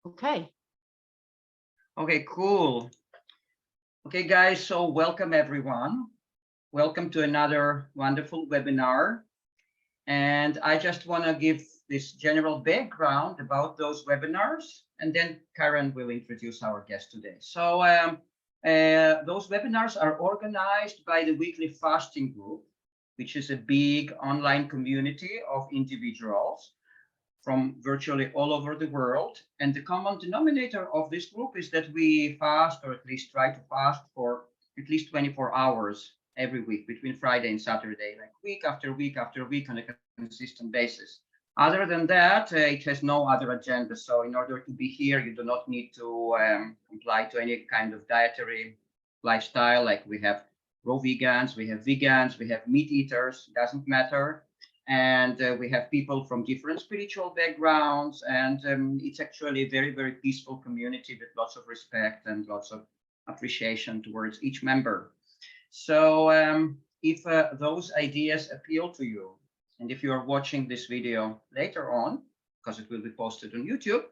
Okay. Okay, cool. Okay, guys, so welcome everyone. Welcome to another wonderful webinar. And I just want to give this general background about those webinars, and then Karen will introduce our guest today. So those webinars are organized by the Weekly Fasting Group, which is a big online community of individuals from virtually all over the world. And the common denominator of this group is that we fast, or at least try to fast, for at least 24 hours every week between Friday and Saturday, like week after week after week on a consistent basis. Other than that, it has no other agenda. So in order to be here, you do not need to comply to any kind of dietary lifestyle. Like we have raw vegans, we have meat eaters, doesn't matter. And we have people from different spiritual backgrounds, and it's actually a very, very peaceful community with lots of respect and lots of appreciation towards each member. So if those ideas appeal to you, and if you are watching this video later on, because it will be posted on YouTube,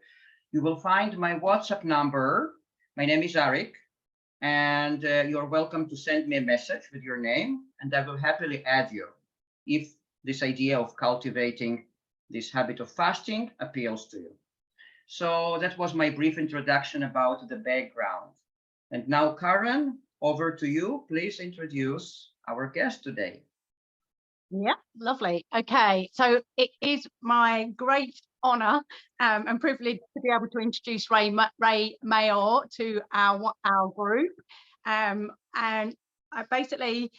you will find my WhatsApp number. My name is Arik, and you're welcome to send me a message with your name, and I will happily add you if this idea of cultivating this habit of fasting appeals to you. So that was my brief introduction about the background. And now, Karen, over to you. Please introduce our guest today. Yeah, lovely. Okay, so it is my great honor and privilege to be able to introduce Ray Maor to our group. And basically,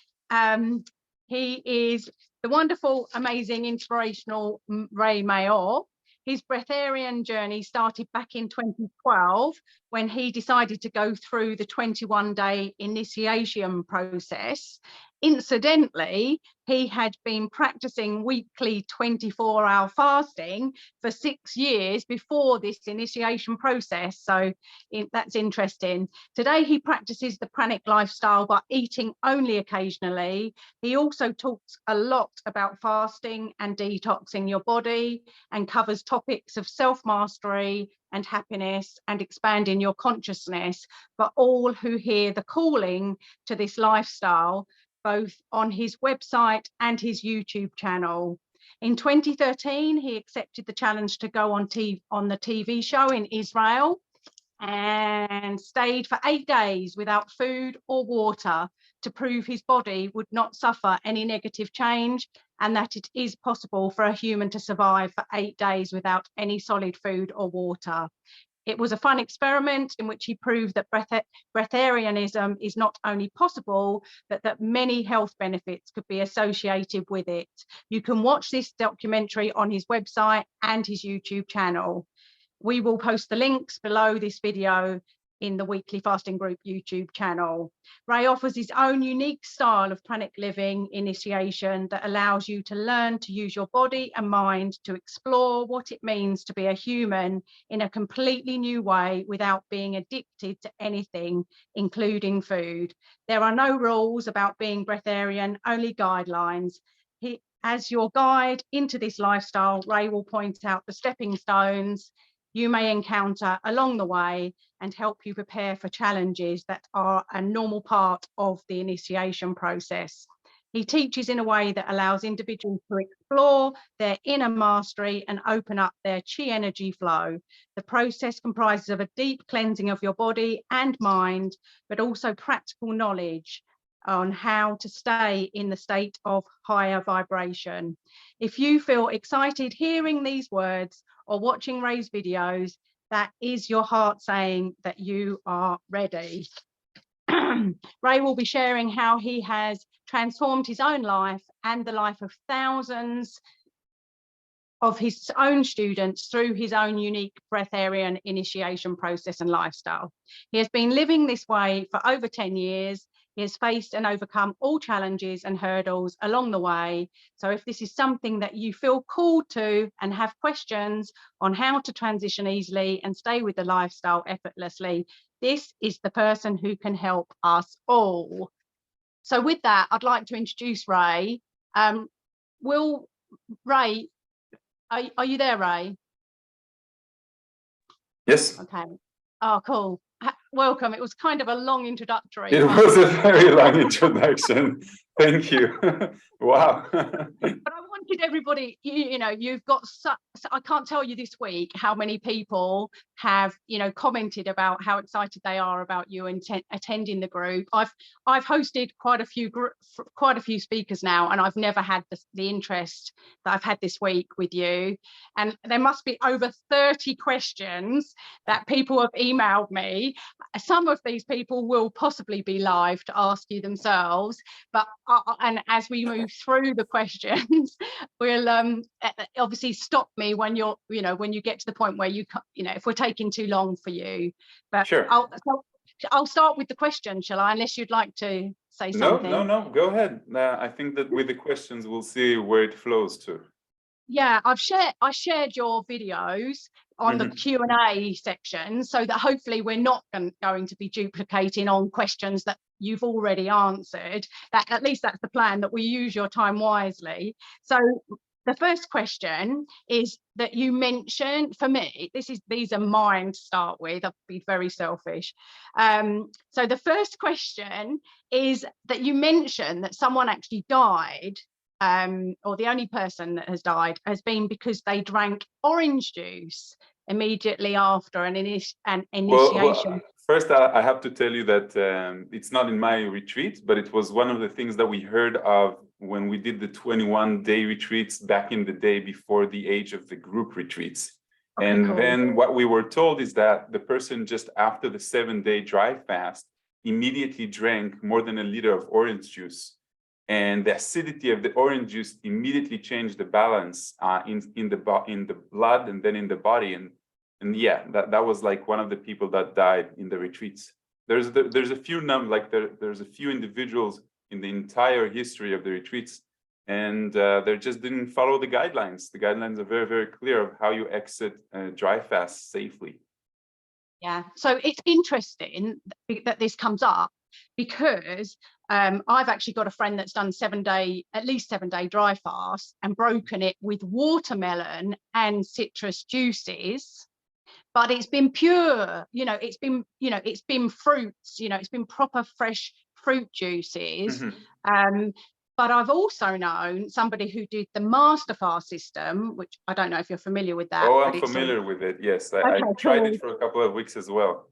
he is the wonderful, amazing, inspirational Ray Maor. His breatharian journey started back in 2012 when he decided to go through the 21-day initiation process. Incidentally, he had been practicing weekly 24-hour fasting for 6 years before this initiation process. So that's interesting. Today, he practices the Pranic lifestyle by eating only occasionally. He also talks a lot about fasting and detoxing your body, and covers topics of self-mastery and happiness and expanding your consciousness for all who hear the calling to this lifestyle, both on his website and his YouTube channel. In 2013, he accepted the challenge to go on the TV show in Israel and stayed for 8 days without food or water to prove his body would not suffer any negative change, and that it is possible for a human to survive for 8 days without any solid food or water. It was a fun experiment in which he proved that breatharianism is not only possible, but that many health benefits could be associated with it. You can watch this documentary on his website and his YouTube channel. We will post the links below this video in the Weekly Fasting Group YouTube channel. Ray offers his own unique style of pranic living initiation that allows you to learn to use your body and mind to explore what it means to be a human in a completely new way without being addicted to anything, including food. There are no rules about being breatharian, only guidelines. As your guide into this lifestyle, Ray will point out the stepping stones you may encounter along the way and help you prepare for challenges that are a normal part of the initiation process. He teaches in a way that allows individuals to explore their inner mastery and open up their chi energy flow. The process comprises of a deep cleansing of your body and mind, but also practical knowledge on how to stay in the state of higher vibration. If you feel excited hearing these words or watching Ray's videos, that is your heart saying that you are ready. Ray will be sharing how he has transformed his own life and the life of thousands of his own students through his own unique breatharian initiation process and lifestyle. He has been living this way for over 10 years. He has faced and overcome all challenges and hurdles along the way. So if this is something that you feel called to and have questions on how to transition easily and stay with the lifestyle effortlessly, this is the person who can help us all. So with that, I'd like to introduce Ray. Ray, are you there, Ray? Yes. Okay. Oh, cool. Welcome. It was kind of a long introductory. It was a very long introduction. Thank you. Wow. But I wanted everybody, you know, you've got I can't tell you this week how many people have, you know, commented about how excited they are about you and attending the group. I've hosted quite a few speakers now, and I've never had the interest that I've had this week with you. And there must be over 30 questions that people have emailed me. Some of these people will possibly be live to ask you themselves, but and as we move through the questions, we'll obviously stop me when when you get to the point where you know, if we're taking too long for you. But sure. I'll start with the question, shall I? Unless you'd like to say something. No, go ahead. I think that with the questions we'll see where it flows to. Yeah, I shared your videos on the Q&A section, so that hopefully we're not going to be duplicating on questions that you've already answered. That at least that's the plan, that we use your time wisely. So the first question is that you mentioned, for me, these are mine to start with. I'll be very selfish. So the first question is that you mentioned that someone actually died, or the only person that has died has been because they drank orange juice immediately after an initiation. Well, first, I have to tell you that it's not in my retreat, but it was one of the things that we heard of when we did the 21-day retreats back in the day before the age of the group retreats. Okay, and cool. Then what we were told is that the person just after the 7-day dry fast immediately drank more than a liter of orange juice. And the acidity of the orange juice immediately changed the balance in the blood and then in the body. And yeah, that was like one of the people that died in the retreats. There's a few there's a few individuals in the entire history of the retreats, and they just didn't follow the guidelines. The guidelines are very, very clear of how you exit dry fast safely. Yeah, so it's interesting that this comes up, because I've actually got a friend that's done at least 7-day dry fast and broken it with watermelon and citrus juices, but it's been pure, it's been fruits, it's been proper fresh fruit juices. But I've also known somebody who did the master fast system, which I don't know if you're familiar with that. Oh, I'm familiar with it. Yes, I tried it for a couple of weeks as well.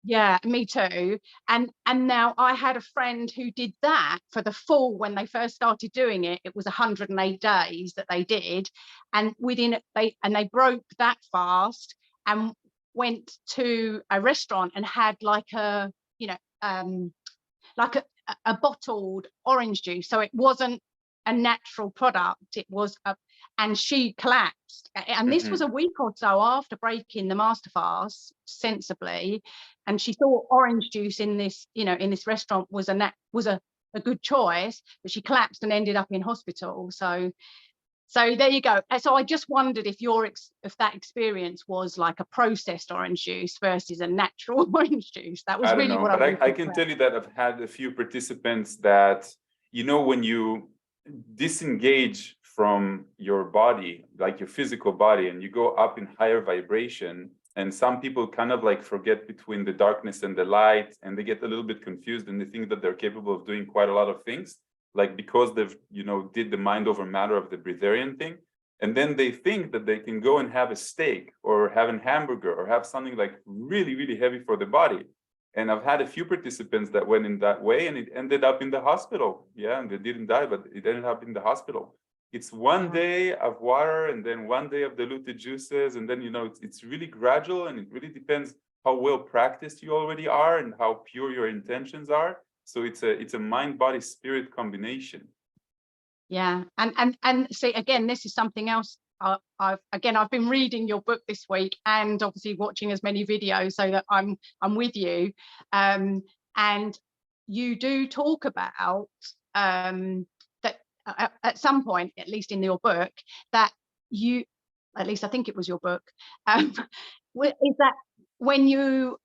Yeah, me too. And now I had a friend who did that for the full, when they first started doing it, it was 108 days that they did. And they broke that fast and went to a restaurant and had like a bottled orange juice. So it wasn't a natural product. It was and she collapsed. And this was a week or so after breaking the master fast sensibly. And she thought orange juice in this restaurant was a good choice, but she collapsed and ended up in hospital. So there you go. So I just wondered if that experience was like a processed orange juice versus a natural orange juice. That was really what I can tell you that I've had a few participants that, when you disengage from your body, like your physical body, and you go up in higher vibration, and some people kind of like forget between the darkness and the light, and they get a little bit confused, and they think that they're capable of doing quite a lot of things, like because they've did the mind over matter of the breatharian thing, and then they think that they can go and have a steak or have a hamburger or have something like really, really heavy for the body. And I've had a few participants that went in that way, and it ended up in the hospital. Yeah, and they didn't die, but it ended up in the hospital. It's one day of water and then one day of diluted juices, and then it's really gradual, and it really depends how well practiced you already are and how pure your intentions are. So it's a mind, body, spirit combination. Yeah, and see, again, this is something else. I've been reading your book this week and obviously watching as many videos so that I'm with you. And you do talk about that at some point, at least in your book, that at least I think it was your book, is that when you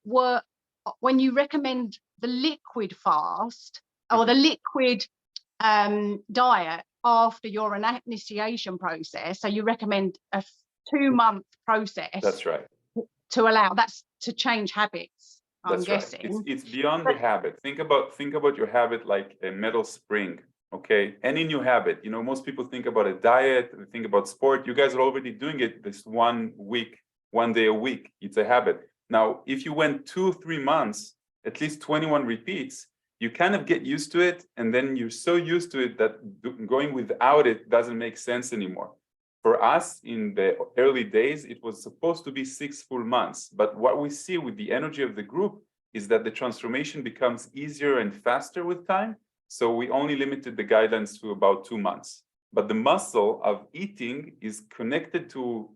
recommend the liquid fast or the liquid diet after your initiation process, so you recommend a 2-month process. That's right. to allow that's to change habits. I'm That's right. guessing It's beyond the habit. Think about your habit like a metal spring. Okay. Any new habit, you know, most people think about a diet, they think about sport. You guys are already doing it this 1 week, 1 day a week. It's a habit. Now, if you went 2-3 months, at least 21 repeats, you kind of get used to it. And then you're so used to it that going without it doesn't make sense anymore. For us in the early days, it was supposed to be 6 full months. But what we see with the energy of the group is that the transformation becomes easier and faster with time. So we only limited the guidelines to about 2 months. But the muscle of eating is connected to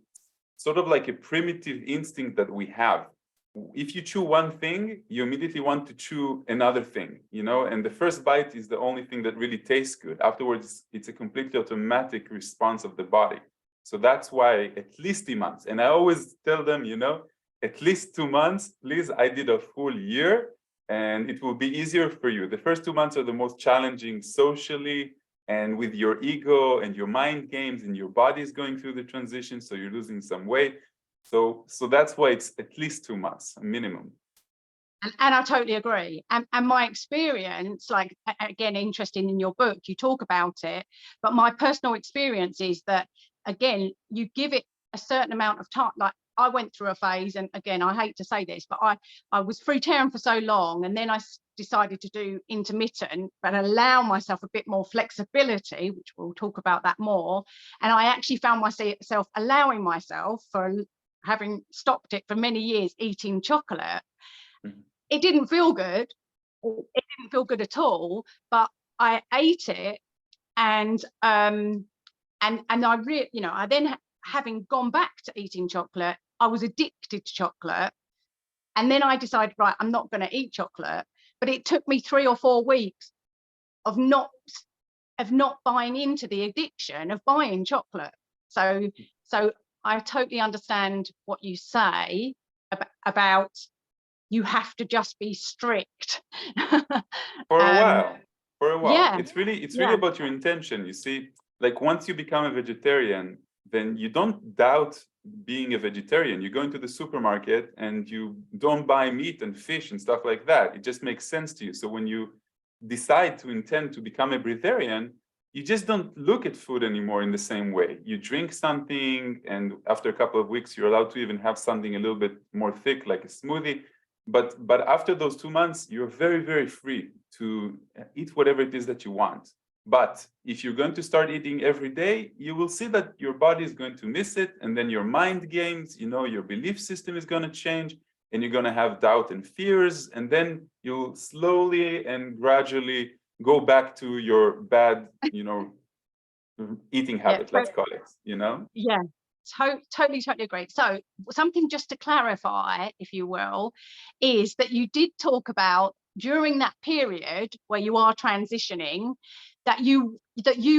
sort of like a primitive instinct that we have. If you chew one thing, you immediately want to chew another thing, you know, and the first bite is the only thing that really tastes good. Afterwards, it's a completely automatic response of the body. So that's why at least 3 months. And I always tell them, you know, at least 2 months, please. I did a full year and it will be easier for you. The first 2 months are the most challenging socially and with your ego and your mind games, and your body is going through the transition. So you're losing some weight. So that's why it's at least 2 months, minimum. And I totally agree. And my experience, like, again, interesting in your book, you talk about it, but my personal experience is that, again, you give it a certain amount of time. Like, I went through a phase, and again, I hate to say this, but I was fruitarian for so long, and then I decided to do intermittent, but allow myself a bit more flexibility, which we'll talk about that more. And I actually found myself allowing myself, for having stopped it for many years, eating chocolate. It didn't feel good. It didn't feel good at all, but I ate it, and I really, you know, I then, having gone back to eating chocolate, I was addicted to chocolate. And then I decided, right, I'm not going to eat chocolate. But it took me 3 or 4 weeks of not buying into the addiction of buying chocolate. So I totally understand what you say about you have to just be strict. For a while. Yeah, It's really about your intention. You see, like, once you become a vegetarian, then you don't doubt being a vegetarian. You go into the supermarket and you don't buy meat and fish and stuff like that. It just makes sense to you. So when you decide to intend to become a breatharian, you just don't look at food anymore in the same way. You drink something, and after a couple of weeks, you're allowed to even have something a little bit more thick, like a smoothie. But after those 2 months, you're very, very free to eat whatever it is that you want. But if you're going to start eating every day, you will see that your body is going to miss it. And then your mind games, you know, your belief system is going to change, and you're going to have doubt and fears. And then you'll slowly and gradually go back to your bad, you know, eating habit, let's call it, you know? Yeah. Totally agree. So something just to clarify, if you will, is that you did talk about during that period where you are transitioning, that you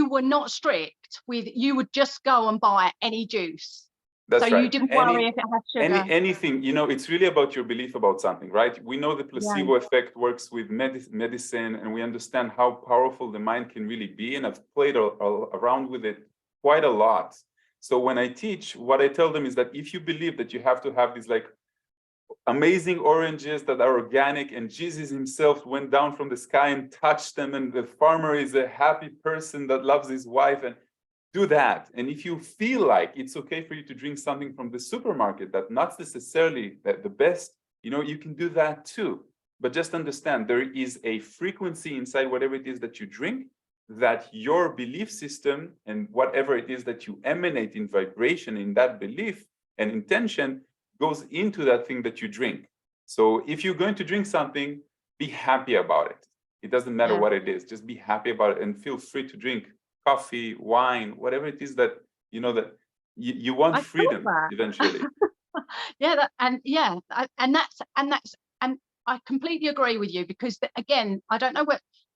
were not strict with, you would just go and buy any juice. That's so right. You didn't worry if it had sugar. Anything, you know, it's really about your belief about something, right? We know the placebo effect works with medicine, and we understand how powerful the mind can really be. And I've played around with it quite a lot. So when I teach, what I tell them is that if you believe that you have to have these like amazing oranges that are organic, and Jesus himself went down from the sky and touched them, and the farmer is a happy person that loves his wife, and do that. And if you feel like it's okay for you to drink something from the supermarket that's not necessarily the best, you know, you can do that too. But just understand there is a frequency inside whatever it is that you drink, that your belief system and whatever it is that you emanate in vibration in that belief and intention goes into that thing that you drink. So if you're going to drink something, be happy about it. It doesn't matter what it is, just be happy about it, and feel free to drink coffee, wine, whatever it is that, you know, that you want freedom eventually. And I completely agree with you, because again, I don't know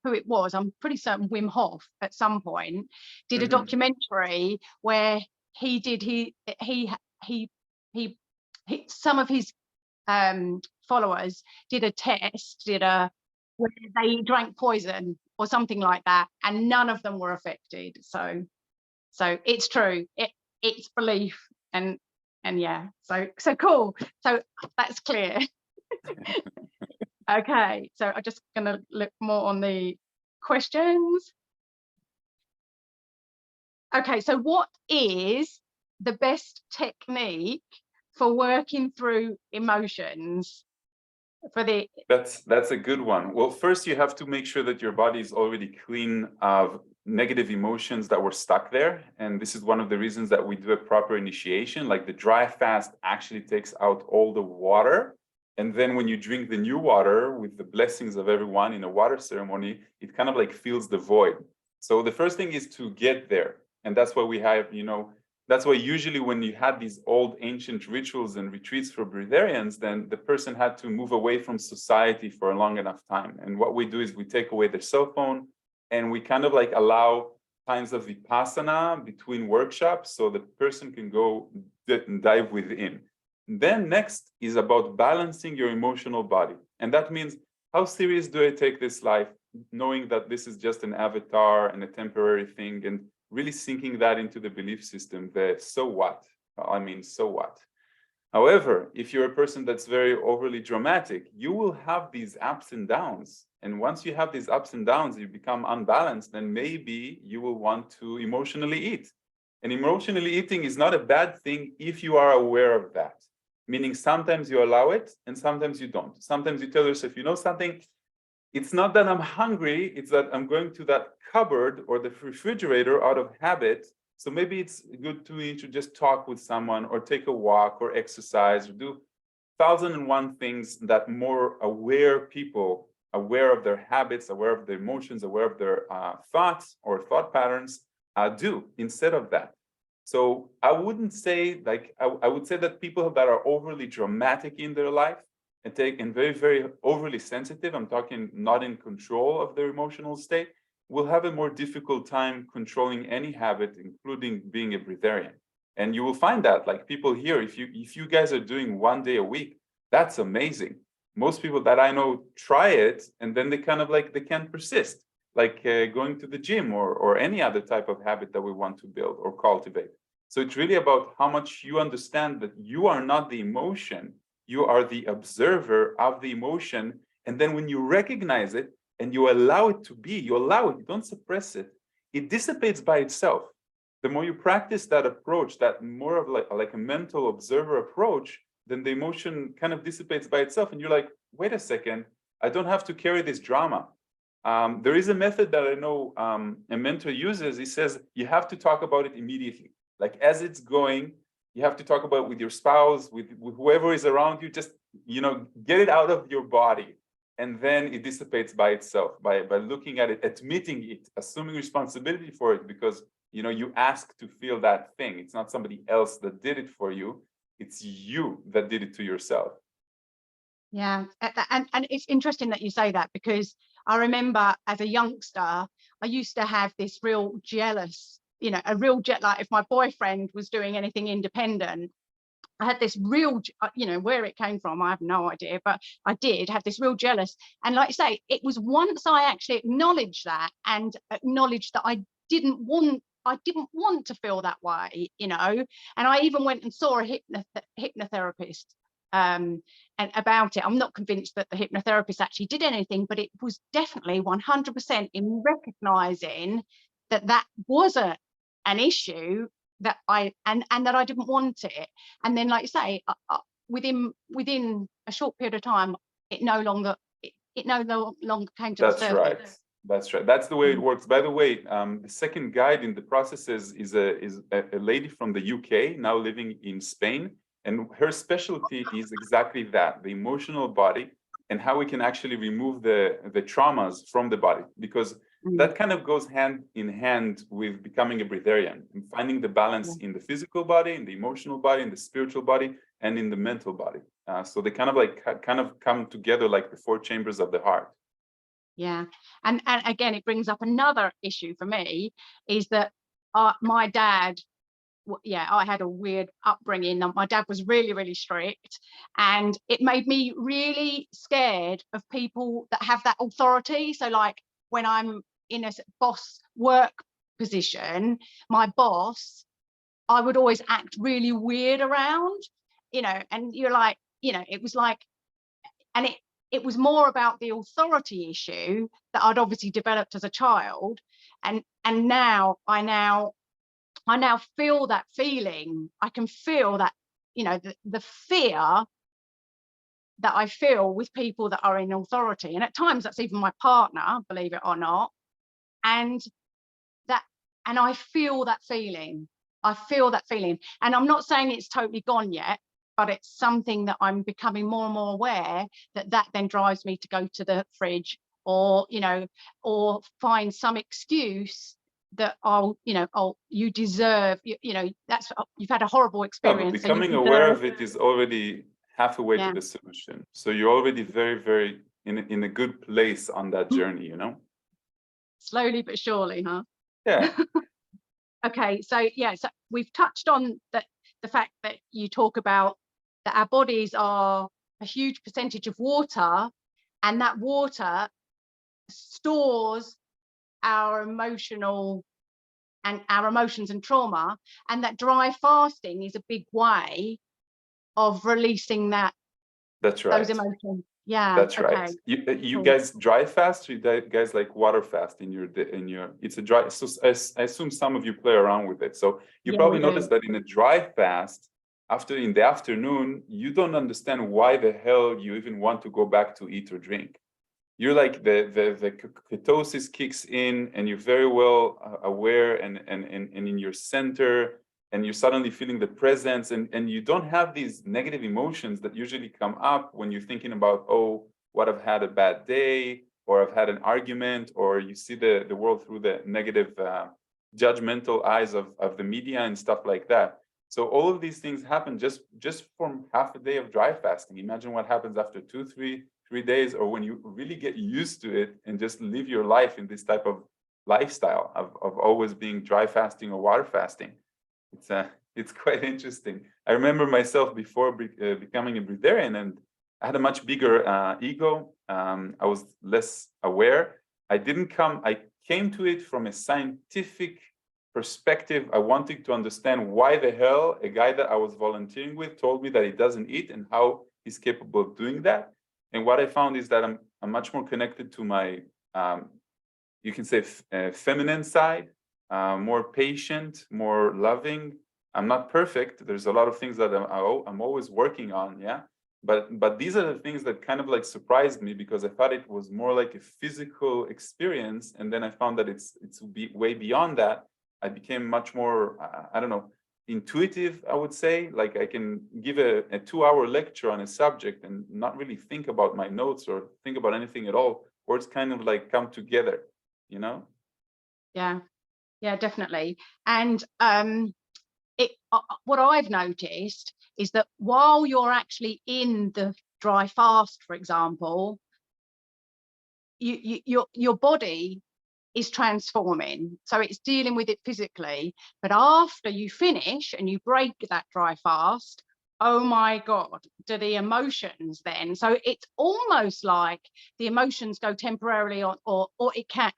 who it was. I'm pretty certain Wim Hof at some point did a documentary where some of his followers did a test, where they drank poison or something like that, and none of them were affected. So it's true. It's belief, and And yeah, so cool. So that's clear. Okay, so I'm just going to look more on the questions. Okay, so what is the best technique for working through emotions? That's a good one. Well, first you have to make sure that your body is already clean of negative emotions that were stuck there. And this is one of the reasons that we do a proper initiation. Like the dry fast actually takes out all the water. And then when you drink the new water with the blessings of everyone in a water ceremony, it kind of like fills the void. So the first thing is to get there. And that's why we have, that's why usually when you had these old ancient rituals and retreats for breatharians, then the person had to move away from society for a long enough time. And what we do is we take away their cell phone and we kind of like allow times of vipassana between workshops so the person can go dive within. Then next is about balancing your emotional body. And that means, how serious do I take this life, knowing that this is just an avatar and a temporary thing, and really sinking that into the belief system, that so what? I mean, so what? However, if you're a person that's very overly dramatic, you will have these ups and downs. And once you have these ups and downs, you become unbalanced, then maybe you will want to emotionally eat. And emotionally eating is not a bad thing if you are aware of that. Meaning sometimes you allow it and sometimes you don't. Sometimes you tell yourself, you know something, it's not that I'm hungry, it's that I'm going to that cupboard or the refrigerator out of habit. So maybe it's good to just talk with someone or take a walk or exercise or do 1,001 things that more aware people, aware of their habits, aware of their emotions, aware of their thoughts or thought patterns do instead of that. So I wouldn't say, like, I would say that people that are overly dramatic in their life and very, very overly sensitive, I'm talking not in control of their emotional state, will have a more difficult time controlling any habit, including being a breatharian. And you will find that, like people here, if you guys are doing 1 day a week, that's amazing. Most people that I know try it, and then they kind of like, they can't persist, like going to the gym or any other type of habit that we want to build or cultivate. So it's really about how much you understand that you are not the emotion, you are the observer of the emotion. And then when you recognize it and you allow it to be, you allow it, you don't suppress it, it dissipates by itself. The more you practice that approach, that more of like a mental observer approach, then the emotion kind of dissipates by itself. And you're like, wait a second, I don't have to carry this drama. There is a method that I know a mentor uses. He says, you have to talk about it immediately. Like as it's going, you have to talk about it with your spouse, with whoever is around you, just, get it out of your body. And then it dissipates by itself, by looking at it, admitting it, assuming responsibility for it, because, you ask to feel that thing. It's not somebody else that did it for you. It's you that did it to yourself. Yeah, and it's interesting that you say that, because I remember as a youngster, I used to have this real jealous, like if my boyfriend was doing anything independent, I had this real, where it came from, I have no idea, but I did have this real jealous. And like I say, it was once I actually acknowledged that and acknowledged that I didn't want to feel that way, and I even went and saw a hypnotherapist and about it. I'm not convinced that the hypnotherapist actually did anything, but it was definitely 100% in recognizing that was an issue that and that I didn't want it. And then, like you say, within a short period of time, it no longer came to the surface. Right. That's right. That's the way it works. By the way, the second guide in the processes is a lady from the UK now living in Spain, and her specialty is exactly that: the emotional body and how we can actually remove the traumas from the body, because that kind of goes hand in hand with becoming a breatharian and finding the balance in the physical body, in the emotional body, in the spiritual body, and in the mental body. So they kind of come together like the 4 chambers of the heart. Yeah, and again, it brings up another issue for me, is that my dad, I had a weird upbringing. My dad was really, really strict, and it made me really scared of people that have that authority. So like when I'm in a boss work position, my boss, I would always act really weird around, and you're like, it was like, and it was more about the authority issue that I'd obviously developed as a child. And now I now feel that feeling. I can feel that, the fear that I feel with people that are in authority. And at times that's even my partner, believe it or not. And I feel that feeling. I feel that feeling. And I'm not saying it's totally gone yet, but it's something that I'm becoming more and more aware that then drives me to go to the fridge, or, or find some excuse that you deserve, that's, you've had a horrible experience. But becoming aware of it is already halfway to the solution. So you're already very, very in a good place on that journey, Slowly but surely, huh? Yeah. Okay, so so we've touched on the fact that you talk about that our bodies are a huge percentage of water, and that water stores our emotions and trauma, and that dry fasting is a big way of releasing That's right. those emotions. Yeah, that's okay. right. You Cool. guys dry fast, or you guys like water fast in your it's a dry, so I assume some of you play around with it, so you probably noticed that in a dry fast, in the afternoon, you don't understand why the hell you even want to go back to eat or drink. You're like the ketosis kicks in, and you're very well aware and in your center, and you're suddenly feeling the presence, and you don't have these negative emotions that usually come up when you're thinking about, oh, what, I've had a bad day, or I've had an argument, or you see the world through the negative judgmental eyes of the media and stuff like that. So all of these things happen just from half a day of dry fasting. Imagine what happens after 2-3 days, or when you really get used to it and just live your life in this type of lifestyle of always being dry fasting or water fasting. It's quite interesting. I remember myself before becoming a breatharian, and I had a much bigger ego. I was less aware. I came to it from a scientific perspective. I wanted to understand why the hell a guy that I was volunteering with told me that he doesn't eat, and how he's capable of doing that. And what I found is that I'm much more connected to my, you can say, feminine side, more patient, more loving. I'm not perfect. There's a lot of things that I'm always working on, yeah. But these are the things that kind of like surprised me, because I thought it was more like a physical experience, and then I found that it's way beyond that. I became much more, I don't know, intuitive, I would say. Like I can give a 2-hour lecture on a subject and not really think about my notes or think about anything at all, or it's kind of like come together, Yeah, definitely. And what I've noticed is that while you're actually in the dry fast, for example, your body is transforming, so it's dealing with it physically. But after you finish and you break that dry fast, oh my God, do the emotions then, so it's almost like the emotions go temporarily on, or it can,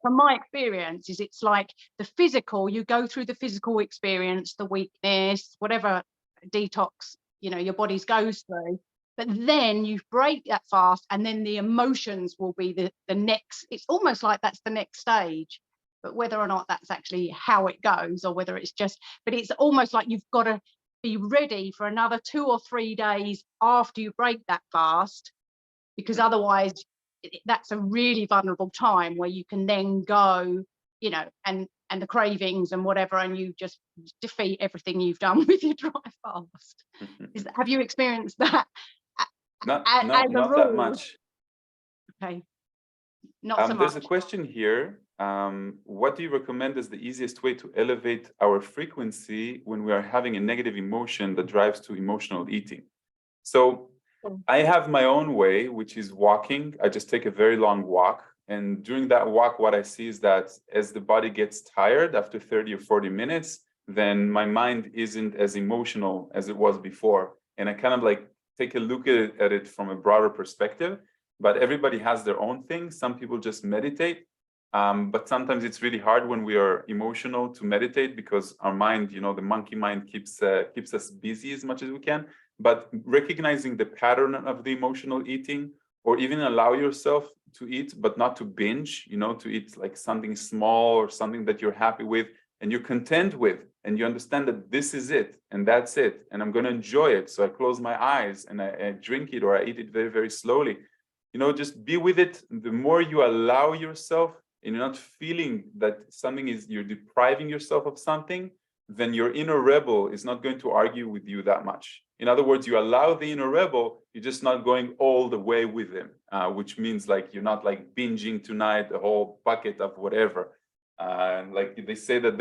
from my experience, is it's like the physical, you go through the physical experience, the weakness, whatever detox your bodies goes through, but then you break that fast, and then the emotions will be the next. It's almost like that's the next stage, but whether or not that's actually how it goes, or whether it's just, but it's almost like you've got to be ready for another 2 or 3 days after you break that fast, because otherwise that's a really vulnerable time where you can then go, and the cravings and whatever, and you just defeat everything you've done with your dry fast. Have you experienced that? Not that much. Okay, not so much. There's a question here. What do you recommend as the easiest way to elevate our frequency when we are having a negative emotion that drives to emotional eating? So I have my own way, which is walking. I just take a very long walk. And during that walk, what I see is that as the body gets tired after 30 or 40 minutes, then my mind isn't as emotional as it was before. And I kind of like take a look at it from a broader perspective. But everybody has their own thing. Some people just meditate. But sometimes it's really hard when we are emotional to meditate because our mind, you know, the monkey mind keeps us busy as much as we can. But recognizing the pattern of the emotional eating, or even allow yourself to eat, but not to binge, you know, to eat like something small or something that you're happy with and you're content with, and you understand that this is it and that's it, and I'm going to enjoy it. So I close my eyes and I drink it, or I eat it very, very slowly. You know, just be with it. The more you allow yourself, and you're not feeling that something is, you're depriving yourself of something, then your inner rebel is not going to argue with you that much. In other words, you allow the inner rebel, you're just not going all the way with him, which means like you're not like binging tonight a whole bucket of whatever. Like they say that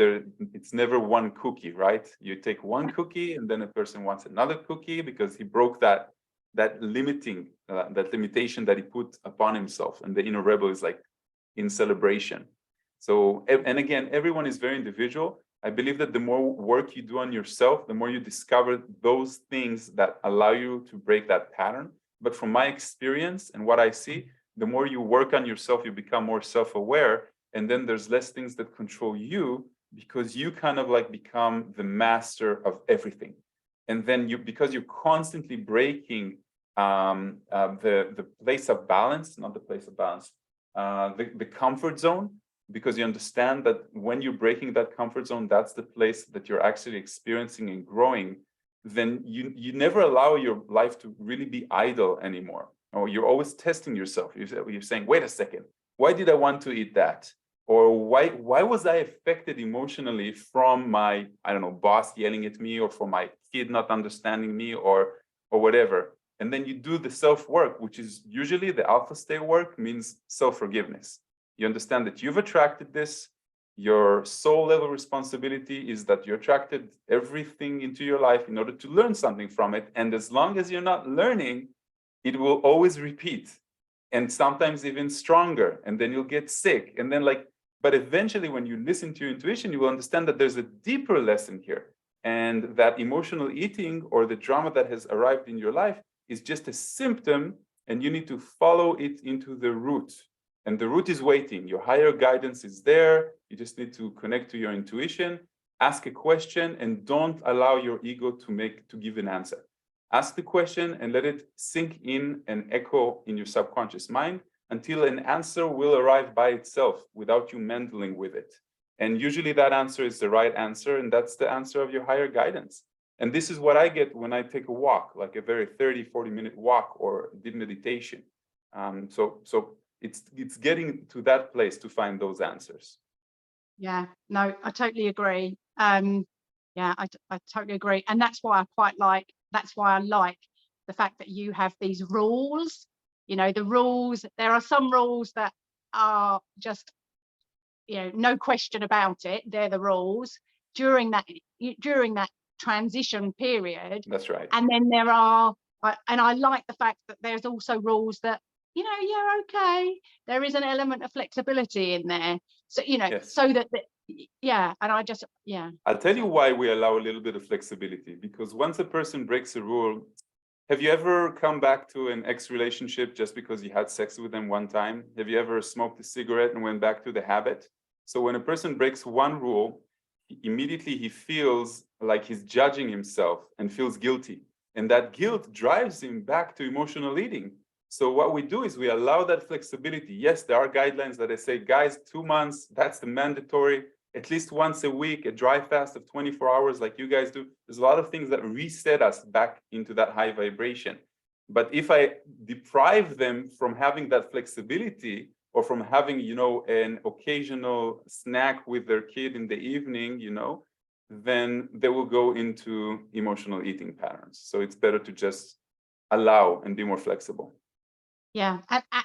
it's never one cookie, right? You take one cookie and then a person wants another cookie because he broke that limitation that he put upon himself, and the inner rebel is like in celebration. So, and again, everyone is very individual. I believe that the more work you do on yourself, the more you discover those things that allow you to break that pattern. But from my experience and what I see, the more you work on yourself, you become more self-aware, and then there's less things that control you, because you kind of like become the master of everything. And then because you're constantly breaking the place of balance, not the place of balance, the comfort zone, because you understand that when you're breaking that comfort zone, that's the place that you're actually experiencing and growing, then you never allow your life to really be idle anymore. Or you're always testing yourself. You're saying, wait a second, why did I want to eat that? Or why was I affected emotionally from my, I don't know, boss yelling at me, or from my kid not understanding me, or whatever. And then you do the self-work, which is usually the alpha state work, means self-forgiveness. You understand that you've attracted this. Your soul level responsibility is that you attracted everything into your life in order to learn something from it. And as long as you're not learning, it will always repeat, and sometimes even stronger. And then you'll get sick. And then but eventually when you listen to your intuition, you will understand that there's a deeper lesson here. And that emotional eating, or the drama that has arrived in your life, is just a symptom, and you need to follow it into the root. And the root is waiting. Your higher guidance is there. You just need to connect to your intuition, ask a question, and don't allow your ego to give an answer. Ask the question and let it sink in and echo in your subconscious mind until an answer will arrive by itself without you meddling with it. And usually that answer is the right answer, and that's the answer of your higher guidance. And this is what I get when I take a walk, like a very 30-40 minute walk or deep meditation. So it's getting to that place to find those answers. Yeah, no, I totally agree. Yeah, I totally agree. And that's why I like the fact that you have these rules. You know, the rules, there are some rules that are just, you know, no question about it. They're the rules during that transition period. That's right. And then there are, and I like the fact that there's also rules that, you know, you're okay. There is an element of flexibility in there. So, you know, yes. so that, yeah. And I just, yeah. I'll tell you why we allow a little bit of flexibility, because once a person breaks a rule, have you ever come back to an ex-relationship just because you had sex with them one time? Have you ever smoked a cigarette and went back to the habit? So when a person breaks one rule, immediately he feels like he's judging himself and feels guilty. And that guilt drives him back to emotional eating. So what we do is we allow that flexibility. Yes, there are guidelines that I say, guys, 2 months, that's the mandatory. At least once a week, a dry fast of 24 hours like you guys do. There's a lot of things that reset us back into that high vibration. But if I deprive them from having that flexibility, or from having, you know, an occasional snack with their kid in the evening, you know, then they will go into emotional eating patterns. So it's better to just allow and be more flexible. Yeah,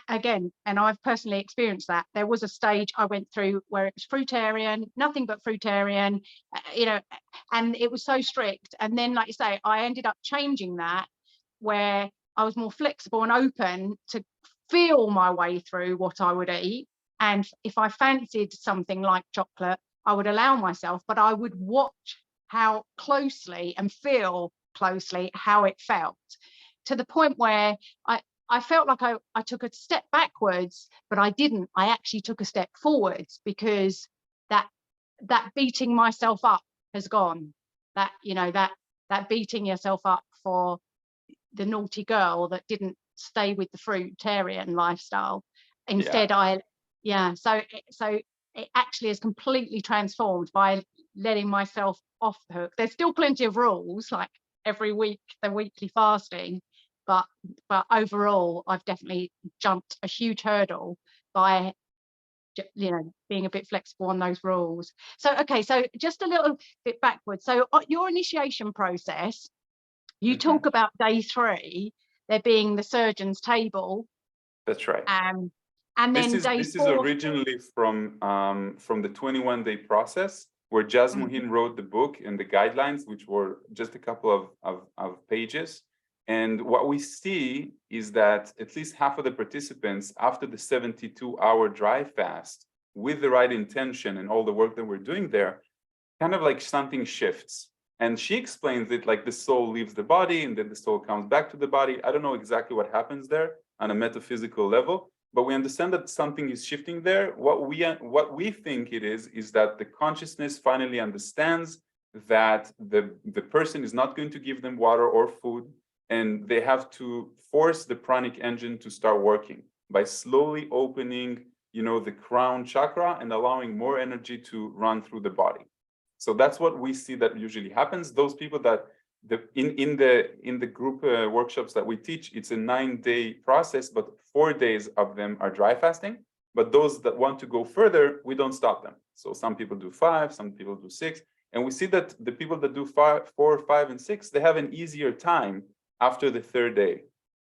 again, and I've personally experienced that. There was a stage I went through where it was fruitarian, nothing but fruitarian, you know, and it was so strict. And then, like you say, I ended up changing that, where I was more flexible and open to feel my way through what I would eat. And if I fancied something like chocolate, I would allow myself, but I would watch how closely and feel closely how it felt, to the point where I felt like I took a step backwards, but I didn't. I actually took a step forwards, because that beating myself up has gone. That, you know, that beating yourself up for the naughty girl that didn't stay with the fruitarian lifestyle. Instead, so it actually is completely transformed by letting myself off the hook. There's still plenty of rules, like every week, the weekly fasting, but overall, I've definitely jumped a huge hurdle by, you know, being a bit flexible on those rules. So, okay, so just a little bit backwards. So your initiation process, you talk about day 3, there being the surgeon's table. That's right. And then this is originally from the 21-day process, where Jasmuheen wrote the book and the guidelines, which were just a couple of pages. And what we see is that at least half of the participants, after the 72-hour dry fast, with the right intention and all the work that we're doing there, kind of like something shifts. And she explains it like the soul leaves the body and then the soul comes back to the body. I don't know exactly what happens there on a metaphysical level, but we understand that something is shifting there. What we think it is that the consciousness finally understands that the person is not going to give them water or food, and they have to force the pranic engine to start working by slowly opening, you know, the crown chakra and allowing more energy to run through the body. So that's what we see that usually happens. Those people that in the group workshops that we teach, it's a 9-day process, but 4 days of them are dry fasting. But those that want to go further, we don't stop them. So some people do 5, some people do 6, and we see that the people that do 4, 5, and 6, they have an easier time after the 3rd day.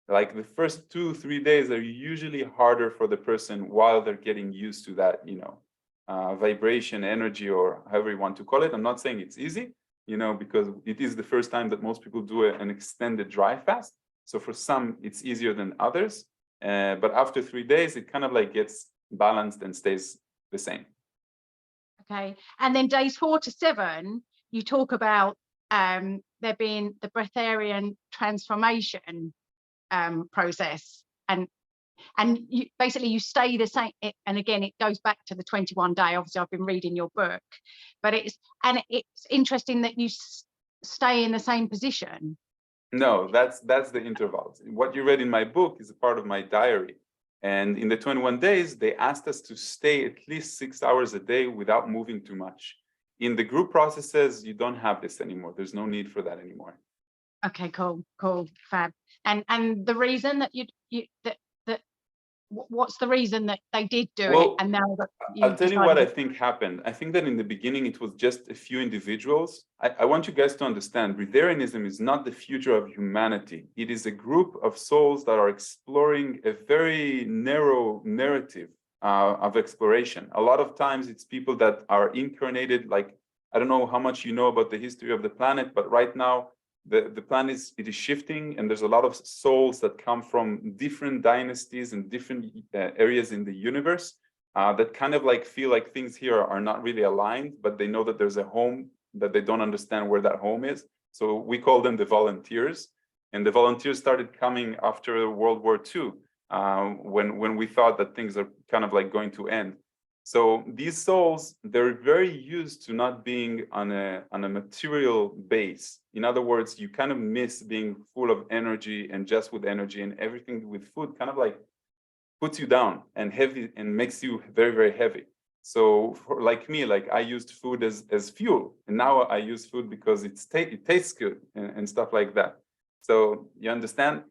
Like the first 2-3 days are usually harder for the person while they're getting used to that, you know, vibration, energy, or however you want to call it. I'm not saying it's easy, you know, because it is the first time that most people do an extended dry fast. So for some, it's easier than others. But after 3 days, it kind of like gets balanced and stays the same. Okay. And then days 4 to 7, you talk about there being the breatharian transformation process, and you basically you stay the same. And again, it goes back to the 21 day. Obviously, I've been reading your book, but it's interesting that you stay in the same position. No, that's the intervals. What you read in my book is a part of my diary. And in the 21 days, they asked us to stay at least 6 hours a day without moving too much. In the group processes, you don't have this anymore. There's no need for that anymore. Okay, cool, fab. And the reason that what's the reason that they did do it, and now that I'll tell you what I think happened. I think that in the beginning it was just a few individuals. I want you guys to understand, breatharianism is not the future of humanity. It is a group of souls that are exploring a very narrow narrative of exploration. A lot of times it's people that are incarnated, like, I don't know how much you know about the history of the planet, but right now the planet is shifting, and there's a lot of souls that come from different dynasties and different areas in the universe that kind of like feel like things here are not really aligned, but they know that there's a home, that they don't understand where that home is. So we call them the volunteers. And the volunteers started coming after World War II, when we thought that things are kind of like going to end. So these souls, they're very used to not being on a material base. In other words, you kind of miss being full of energy and just with energy, and everything with food kind of like puts you down and heavy and makes you very, very heavy. So like me, like I used food as fuel, and now I use food because it tastes good and stuff like that. So you understand,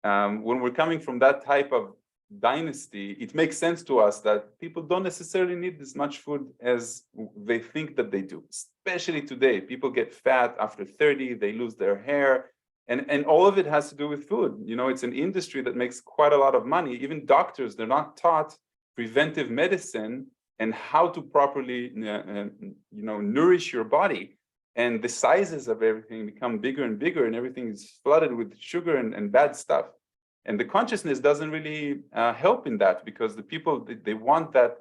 when we're coming from that type of dynasty, it makes sense to us that people don't necessarily need as much food as they think that they do. Especially today, people get fat after 30, they lose their hair, and all of it has to do with food. You know, it's an industry that makes quite a lot of money. Even doctors, they're not taught preventive medicine and how to properly nourish your body. And the sizes of everything become bigger and bigger, and everything is flooded with sugar and bad stuff. And the consciousness doesn't really help in that, because the people, they want that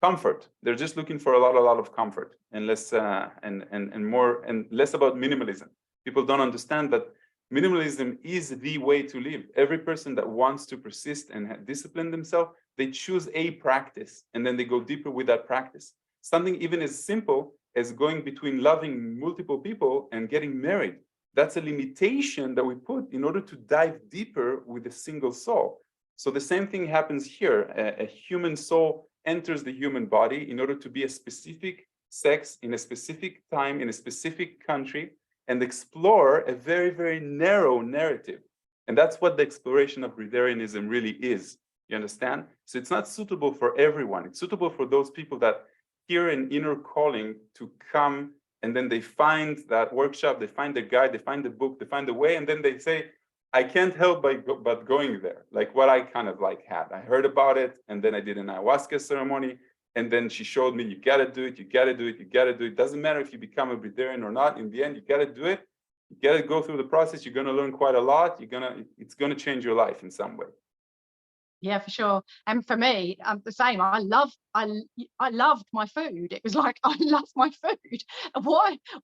comfort. They're just looking for a lot of comfort, and less and more and less about minimalism. People don't understand that Minimalism is the way to live. Every person that wants to persist and discipline themselves, they choose a practice and then they go deeper with that practice. Something even as simple as going between loving multiple people and getting married. That's a limitation that we put in order to dive deeper with a single soul. So the same thing happens here. A human soul enters the human body in order to be a specific sex in a specific time in a specific country and explore a very, very narrow narrative. And that's what the exploration of breatharianism really is. You understand? So it's not suitable for everyone. It's suitable for those people that hear an inner calling to come, and then they find that workshop, they find the guide, they find the book, they find the way, and then they say, I can't help but going there. Like what I kind of like had. I heard about it, and then I did an ayahuasca ceremony, and then she showed me, you gotta do it, you gotta do it, you gotta do it. Doesn't matter if you become a breatharian or not. In the end, you gotta do it. You gotta go through the process. You're gonna learn quite a lot. It's gonna change your life in some way. Yeah, for sure. And for me, I'm the same. I loved my food. It was like, I love my food.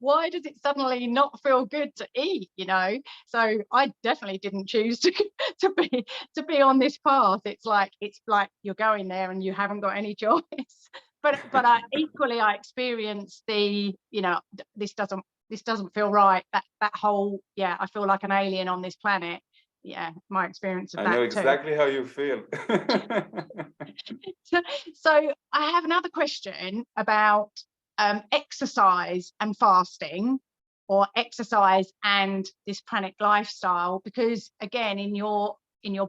Why does it suddenly not feel good to eat? You know? So I definitely didn't choose to be on this path. It's like you're going there and you haven't got any choice. But I equally I experienced the, you know, this doesn't feel right. That whole, yeah, I feel like an alien on this planet. Yeah, my experience of I that know too. exactly how you feel. So I have another question about exercise and fasting, or exercise and this pranic lifestyle, because again, in your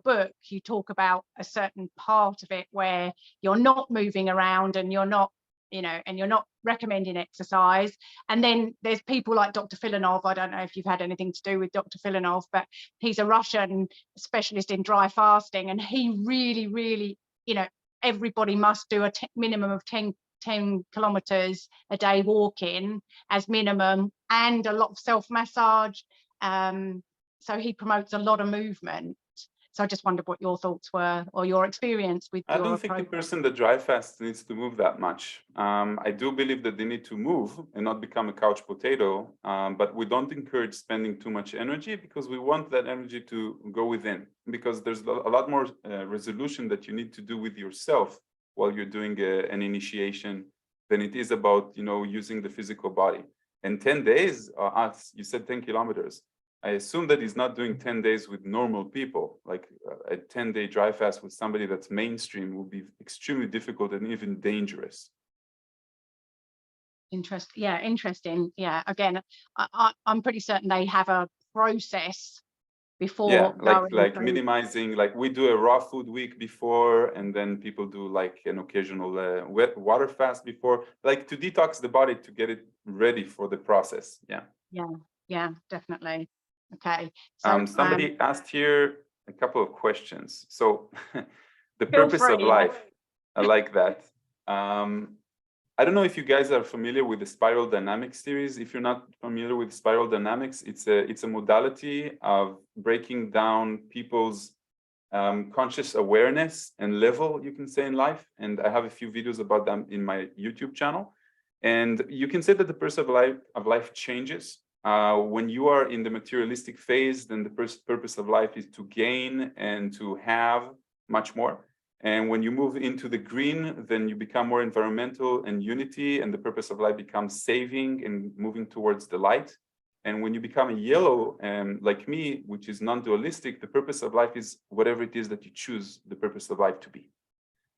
book, you talk about a certain part of it where you're not moving around and you're not, you know, and you're not recommending exercise. And then there's people like Dr. Filanov. I don't know if you've had anything to do with Dr. Filanov, but he's a Russian specialist in dry fasting, and he really, you know, everybody must do a minimum of 10 kilometers a day walking as minimum, and a lot of self-massage. So he promotes a lot of movement. So I just wondered what your thoughts were, or your experience with I your don't think the approach. person that dry fasts needs to move that much. I do believe that they need to move and not become a couch potato, but we don't encourage spending too much energy, because we want that energy to go within, because there's a lot more resolution that you need to do with yourself while you're doing an initiation than it is about, you know, using the physical body. And 10 days, you said 10 kilometers. I assume that he's not doing 10 days with normal people. Like a 10-day dry fast with somebody that's mainstream will be extremely difficult and even dangerous. Interesting. Yeah, again, I'm pretty certain they have a process before. Yeah, going like through. minimizing, like we do a raw food week before, and then people do like an occasional wet water fast before, like to detox the body, to get it ready for the process. Yeah, definitely. Okay, so somebody asked here a couple of questions. So the feel purpose free. of life, I like that. I don't know if you guys are familiar with the spiral dynamics series. If you're not familiar with spiral dynamics, it's a modality of breaking down people's conscious awareness and level, you can say, in life. And I have a few videos about them in my YouTube channel. And you can say that the purpose of life changes. When you are in the materialistic phase, then the purpose of life is to gain and to have much more. And when you move into the green, then you become more environmental and unity, and the purpose of life becomes saving and moving towards the light. And when you become a yellow, like me, which is non-dualistic, the purpose of life is whatever it is that you choose the purpose of life to be.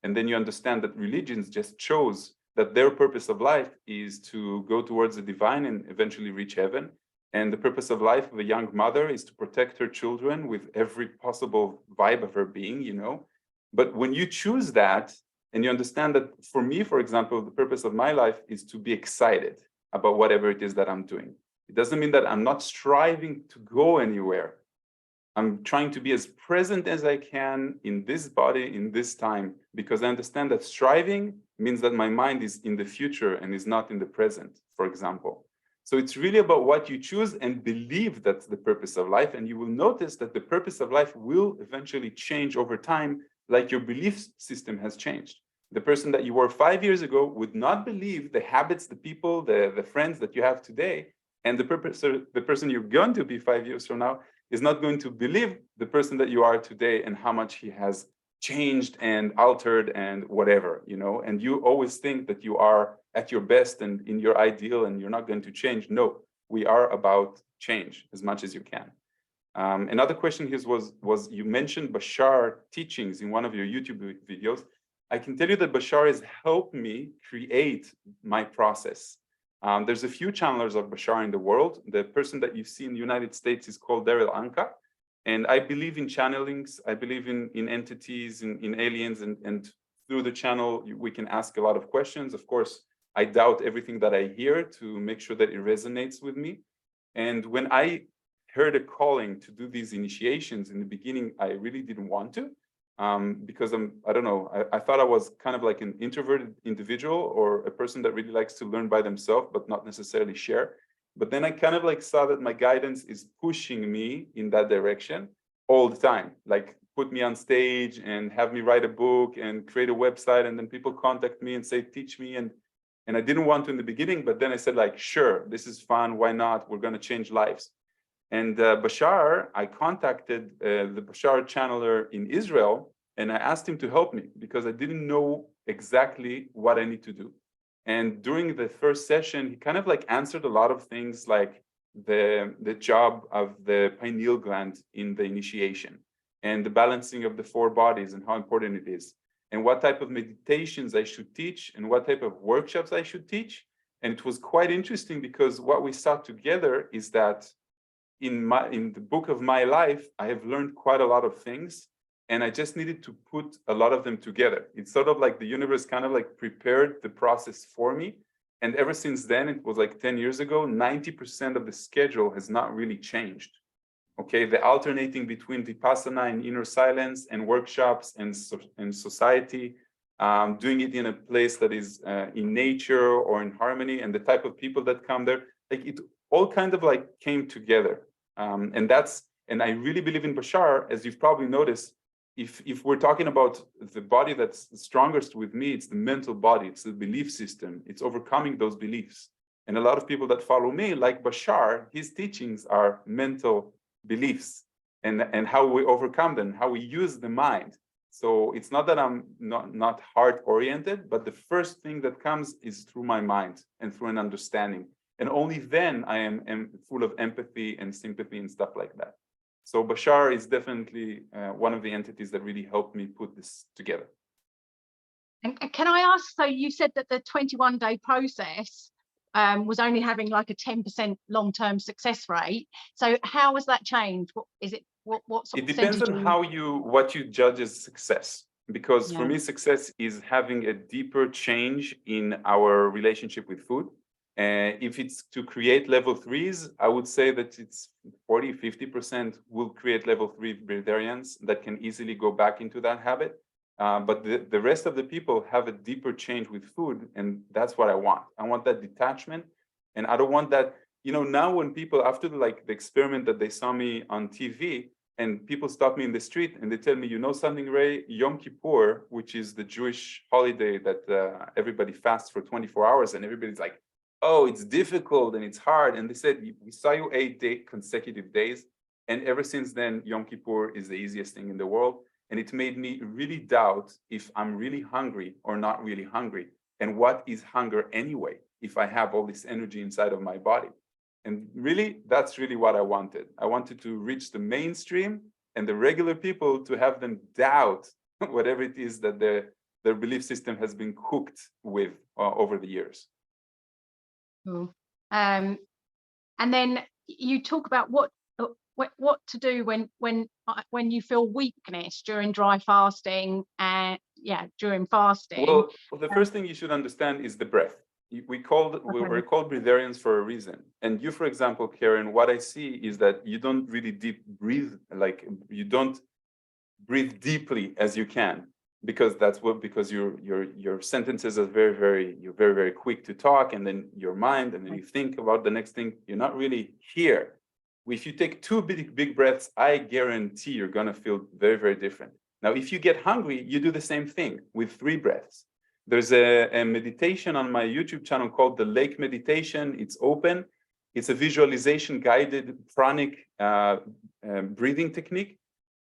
And then you understand that religions just chose that their purpose of life is to go towards the divine and eventually reach heaven. And the purpose of life of a young mother is to protect her children with every possible vibe of her being, you know. But when you choose that, and you understand that, for me, for example, the purpose of my life is to be excited about whatever it is that I'm doing. It doesn't mean that I'm not striving to go anywhere. I'm trying to be as present as I can in this body, in this time, because I understand that striving means that my mind is in the future and is not in the present, for example. So it's really about what you choose and believe that's the purpose of life. And you will notice that the purpose of life will eventually change over time, like your belief system has changed. The person that you were 5 years ago would not believe the habits, the people, the friends that you have today. And the person you're going to be 5 years from now is not going to believe the person that you are today and how much he has changed and altered and whatever, you know, and you always think that you are at your best and in your ideal and you're not going to change. No, we are about change as much as you can. Another question here was you mentioned Bashar teachings in one of your YouTube videos. I can tell you that Bashar has helped me create my process. There's a few channelers of Bashar in the world. The person that you see in the United States is called Daryl Anka. And I believe in channelings. I believe in entities, in aliens, and through the channel, we can ask a lot of questions. Of course, I doubt everything that I hear to make sure that it resonates with me. And when I heard a calling to do these initiations in the beginning, I really didn't want to, because I don't know, I thought I was kind of like an introverted individual or a person that really likes to learn by themselves, but not necessarily share. But then I kind of like saw that my guidance is pushing me in that direction all the time, like put me on stage and have me write a book and create a website. And then people contact me and say, teach me. And I didn't want to in the beginning, but then I said like, sure, this is fun. Why not? We're going to change lives. And Bashar, I contacted the Bashar channeler in Israel, and I asked him to help me because I didn't know exactly what I need to do. And during the first session, he kind of like answered a lot of things like the job of the pineal gland in the initiation and the balancing of the four bodies and how important it is, and what type of meditations I should teach and what type of workshops I should teach. And it was quite interesting because what we saw together is that in the book of my life, I have learned quite a lot of things, and I just needed to put a lot of them together. It's sort of like the universe kind of like prepared the process for me. And ever since then, it was like 10 years ago, 90% of the schedule has not really changed. Okay, the alternating between Vipassana and inner silence and workshops and society, doing it in a place that is in nature or in harmony, and the type of people that come there, like it all kind of like came together. And I really believe in Bashar, as you've probably noticed. If we're talking about the body that's the strongest with me, it's the mental body, it's the belief system, it's overcoming those beliefs. And a lot of people that follow me, like Bashar, his teachings are mental beliefs and how we overcome them, how we use the mind. So it's not that I'm not heart-oriented, but the first thing that comes is through my mind and through an understanding. And only then I am full of empathy and sympathy and stuff like that. So Bashar is definitely one of the entities that really helped me put this together. And can I ask, so you said that the 21-day process was only having like a 10% long-term success rate. So how has that changed? What is it? What sort of depends on what you judge as success. Because for me, success is having a deeper change in our relationship with food. If it's to create level 3s, I would say that it's 40-50% will create level 3 breatharians that can easily go back into that habit. But the rest of the people have a deeper change with food, and that's what I want. I want that detachment, and I don't want that, you know, now when people, after the experiment that they saw me on TV, and people stop me in the street and they tell me, you know something, Ray, Yom Kippur, which is the Jewish holiday that everybody fasts for 24 hours, and everybody's like, oh, it's difficult and it's hard. And they said, we saw you 8 consecutive days. And ever since then, Yom Kippur is the easiest thing in the world. And it made me really doubt if I'm really hungry or not really hungry. And what is hunger anyway, if I have all this energy inside of my body? And really, that's really what I wanted. I wanted to reach the mainstream and the regular people, to have them doubt whatever it is that their belief system has been cooked with over the years. Cool. And then you talk about what to do when you feel weakness during dry fasting and during fasting. Well, the first thing you should understand is the breath. We're called breatharians for a reason. And you, for example, Karen, what I see is that you don't really deep breathe, like you don't breathe deeply as you can, because your sentences are you're very quick to talk, and then your mind, and then you think about the next thing. You're not really here. If you take 2 big breaths, I guarantee you're gonna feel very different. Now, if you get hungry, you do the same thing with 3 breaths. There's a meditation on my YouTube channel called the Lake Meditation. It's open. It's a visualization guided pranic breathing technique.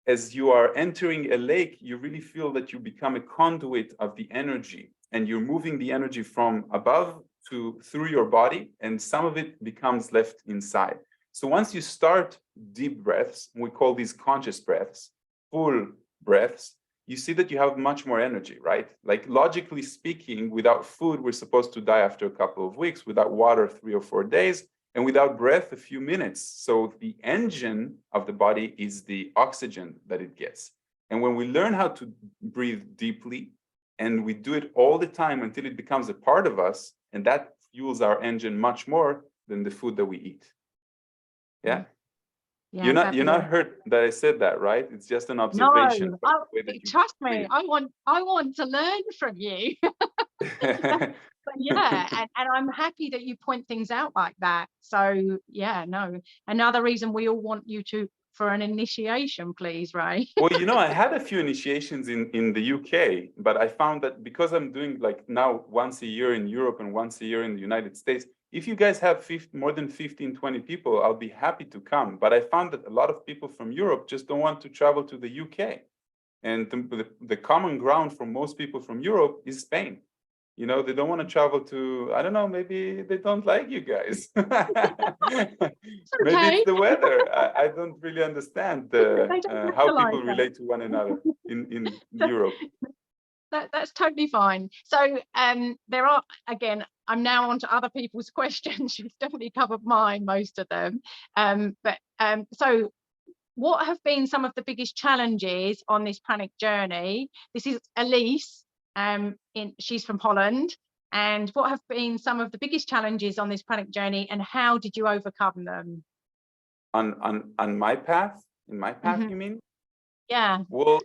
As you are entering a lake, you really feel that you become a conduit of the energy, and you're moving the energy from above to through your body, and some of it becomes left inside. So once you start deep breaths, we call these conscious breaths, full breaths, you see that you have much more energy, right? Like logically speaking, without food, we're supposed to die after a couple of weeks, without water, 3 or 4 days, and without breath, a few minutes. So the engine of the body is the oxygen that it gets. And when we learn how to breathe deeply, and we do it all the time until it becomes a part of us, and that fuels our engine much more than the food that we eat. Yeah. Yeah, you're not hurt that I said that, right? It's just an no, observation. trust me, I want to learn from you. But yeah, and I'm happy that you point things out like that. So yeah, no, another reason we all want you to for an initiation, please, Ray. Well, I had a few initiations in the UK, but I found that because I'm doing like now once a year in Europe and once a year in the United States, if you guys have more than 15, 20 people, I'll be happy to come. But I found that a lot of people from Europe just don't want to travel to the UK. And the common ground for most people from Europe is Spain. They don't want to travel to, I don't know, maybe they don't like you guys. Maybe it's the weather. I don't really understand how people relate to one another in Europe. That's totally fine. So there are, again, I'm now on to other people's questions. You've definitely covered mine, most of them. So what have been some of the biggest challenges on this Pranic journey? This is Elise. She's from Holland. And what have been some of the biggest challenges on this Pranic journey, and how did you overcome them? On my path? In my path, you mean? Yeah. Well,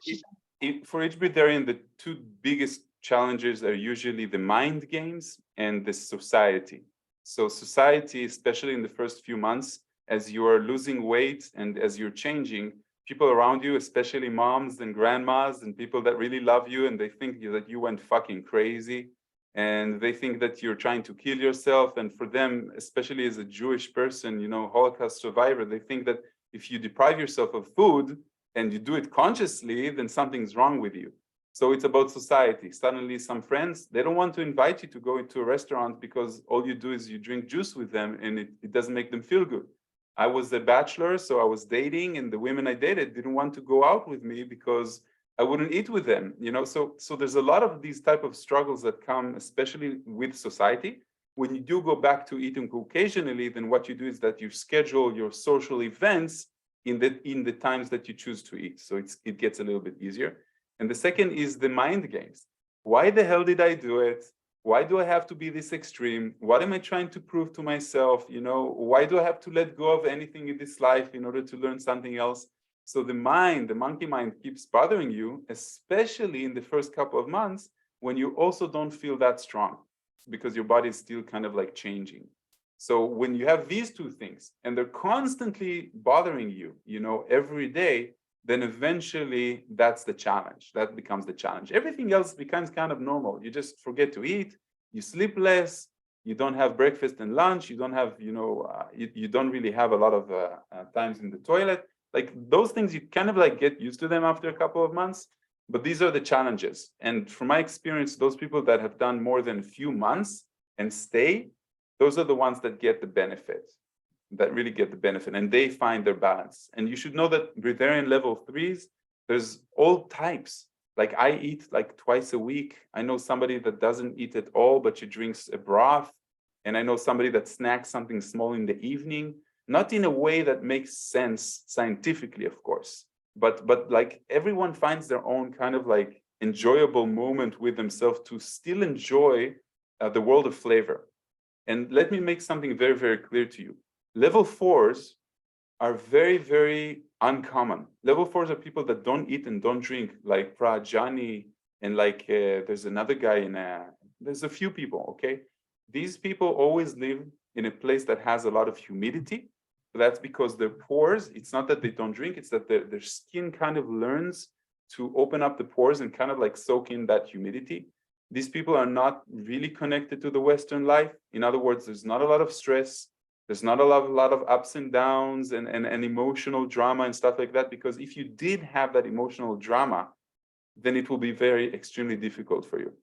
for each breatharian, the two biggest challenges are usually the mind games and the society. So society, especially in the first few months, as you are losing weight and as you're changing, people around you, especially moms and grandmas and people that really love you, and they think that you went fucking crazy, and they think that you're trying to kill yourself. And for them, especially as a Jewish person, Holocaust survivor, they think that if you deprive yourself of food and you do it consciously, then something's wrong with you. So it's about society. Suddenly some friends, they don't want to invite you to go into a restaurant because all you do is you drink juice with them, and it doesn't make them feel good. I was a bachelor, so I was dating, and the women I dated didn't want to go out with me because I wouldn't eat with them. So there's a lot of these type of struggles that come, especially with society. When you do go back to eating occasionally, then what you do is that you schedule your social events in the times that you choose to eat. So it gets a little bit easier. And the second is the mind games. Why the hell did I do it? Why do I have to be this extreme? What am I trying to prove to myself? Why do I have to let go of anything in this life in order to learn something else? So the monkey mind keeps bothering you, especially in the first couple of months when you also don't feel that strong because your body is still kind of like changing. So when you have these two things and they're constantly bothering you, every day, then eventually that's the challenge. That becomes the challenge. Everything else becomes kind of normal. You just forget to eat, you sleep less, you don't have breakfast and lunch, you don't have, you don't really have a lot of times in the toilet. Like those things, you kind of like get used to them after a couple of months, but these are the challenges. And from my experience, those people that have done more than a few months and stay, those are the ones that get the benefit, that really get the benefit, and they find their balance. And you should know that breatharian level 3s, there's all types. Like I eat like twice a week. I know somebody that doesn't eat at all, but she drinks a broth. And I know somebody that snacks something small in the evening, not in a way that makes sense scientifically, of course, but like everyone finds their own kind of like enjoyable moment with themselves to still enjoy the world of flavor. And let me make something very, very clear to you. Level 4s are very, very uncommon. Level 4s are people that don't eat and don't drink, like Prajani, and like there's another guy there's a few people, okay? These people always live in a place that has a lot of humidity. That's because their pores, it's not that they don't drink, it's that their skin kind of learns to open up the pores and kind of like soak in that humidity. These people are not really connected to the Western life. In other words, there's not a lot of stress. There's not a lot of ups and downs and emotional drama and stuff like that, because if you did have that emotional drama, then it will be very extremely difficult for you.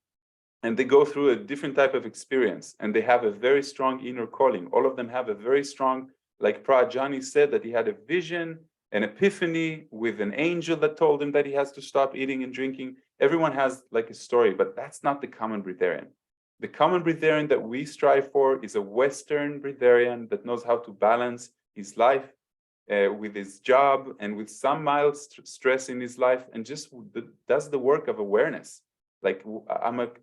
And they go through a different type of experience, and they have a very strong inner calling. All of them have a very strong, like Johnny said, that he had a vision, an epiphany with an angel that told him that he has to stop eating and drinking. Everyone has like a story, but that's not the common breatharian. The common breatharian that we strive for is a Western breatharian that knows how to balance his life with his job and with some mild stress in his life, and just does the work of awareness. Like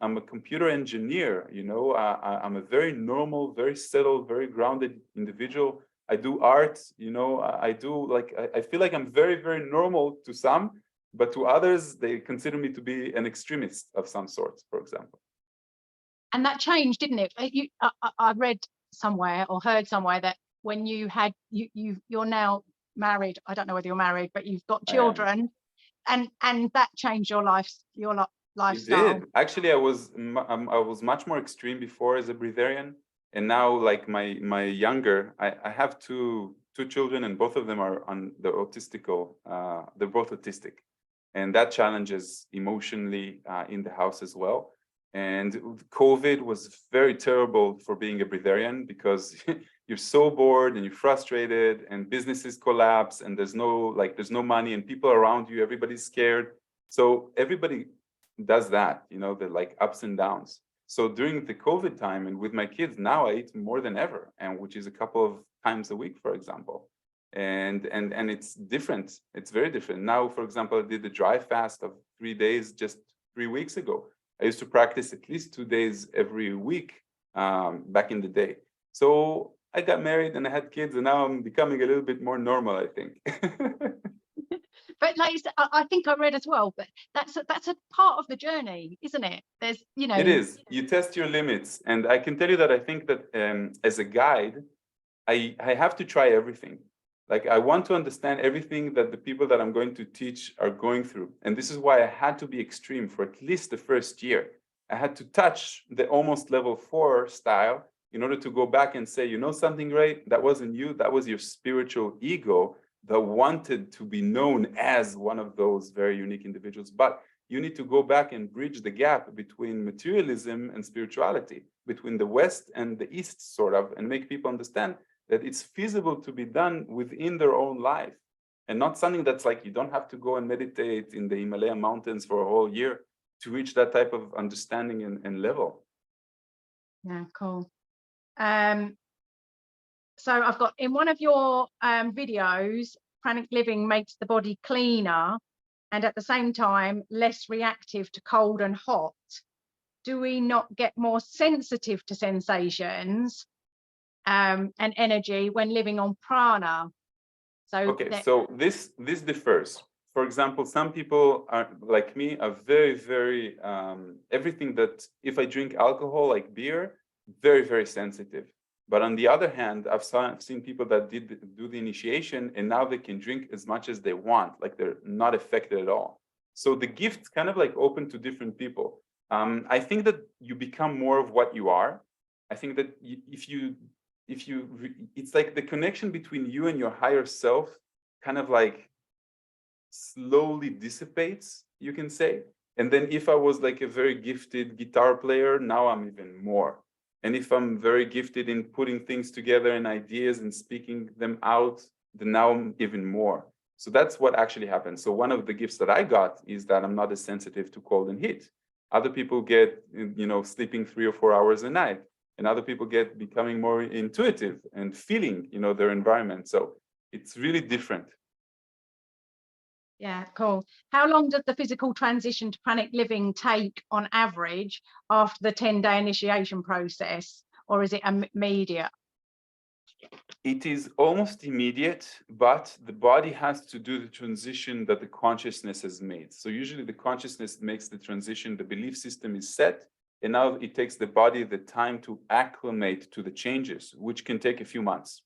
I'm a computer engineer, you know, I'm a very normal, very settled, very grounded individual. I do art, you know, I do like, I feel like I'm very, very normal to some, but to others, they consider me to be an extremist of some sort, for example. And that changed, didn't it? I read somewhere or heard somewhere that when you had, you're now married, I don't know whether you're married, but you've got children, and that changed your lifestyle. It did. Actually, I was much more extreme before as a breatharian, and now, like my younger, I have two children, and both of them are on the autistical. They're both autistic, and that challenges emotionally in the house as well. And COVID was very terrible for being a breatharian, because you're so bored and you're frustrated, and businesses collapse, and there's no money, and people around you, everybody's scared. So everybody does that, you know, the like ups and downs. So during the COVID time, and with my kids now, I eat more than ever, and which is a couple of times a week, for example. And it's different. It's very different. Now, for example, I did the dry fast of 3 days just 3 weeks ago. I used to practice at least 2 days every week back in the day. So I got married and I had kids, and now I'm becoming a little bit more normal, I think. But like I think I read as well, but that's a part of the journey, isn't it? There's, you know, it is. You test your limits, and I can tell you that I think that as a guide, I have to try everything. Like, I want to understand everything that the people that I'm going to teach are going through. And this is why I had to be extreme for at least the first year. I had to touch the almost level 4 style in order to go back and say, you know something, Ray, that wasn't you, that was your spiritual ego that wanted to be known as one of those very unique individuals. But you need to go back and bridge the gap between materialism and spirituality, between the West and the East, sort of, and make people understand that it's feasible to be done within their own life, and not something that's like, you don't have to go and meditate in the Himalaya mountains for a whole year to reach that type of understanding and level. Yeah, cool. So I've got, in one of your videos, Pranic Living makes the body cleaner and at the same time less reactive to cold and hot. Do we not get more sensitive to sensations and energy when living on prana? So okay, so this differs. For example, some people are like me, are very everything that, if I drink alcohol like beer, very sensitive. But on the other hand, I've seen people that do the initiation, and now they can drink as much as they want, like they're not affected at all. So the gift's kind of like open to different people. I think that you become more of what you are. I think that it's like the connection between you and your higher self kind of like slowly dissipates, you can say. And then if I was like a very gifted guitar player, now I'm even more. And if I'm very gifted in putting things together and ideas and speaking them out, then now I'm even more. So that's what actually happens. So one of the gifts that I got is that I'm not as sensitive to cold and heat. Other people get, you know, sleeping 3 or 4 hours a night, and other people get becoming more intuitive and feeling, you know, their environment. So it's really different. yeah, cool. How long does the physical transition to pranic living take on average after the 10-day initiation process, or is it immediate? It is almost immediate, but the body has to do the transition that the consciousness has made. So usually the consciousness makes the transition, the belief system is set, and now it takes the body the time to acclimate to the changes, which can take a few months.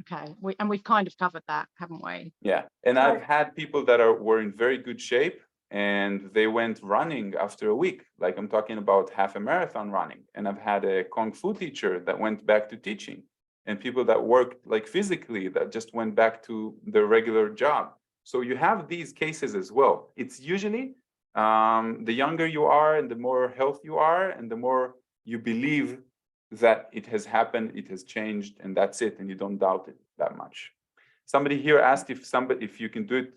Okay, we've kind of covered that, haven't we? Yeah, and I've had people that were in very good shape, and they went running after a week. Like, I'm talking about half a marathon running. And I've had a Kung Fu teacher that went back to teaching. and people that worked like physically that just went back to their regular job. So you have these cases as well. It's usually the younger you are and the more health you are and the more you believe that it has happened, it has changed, and that's it, and you don't doubt it that much. Somebody here asked if you can do it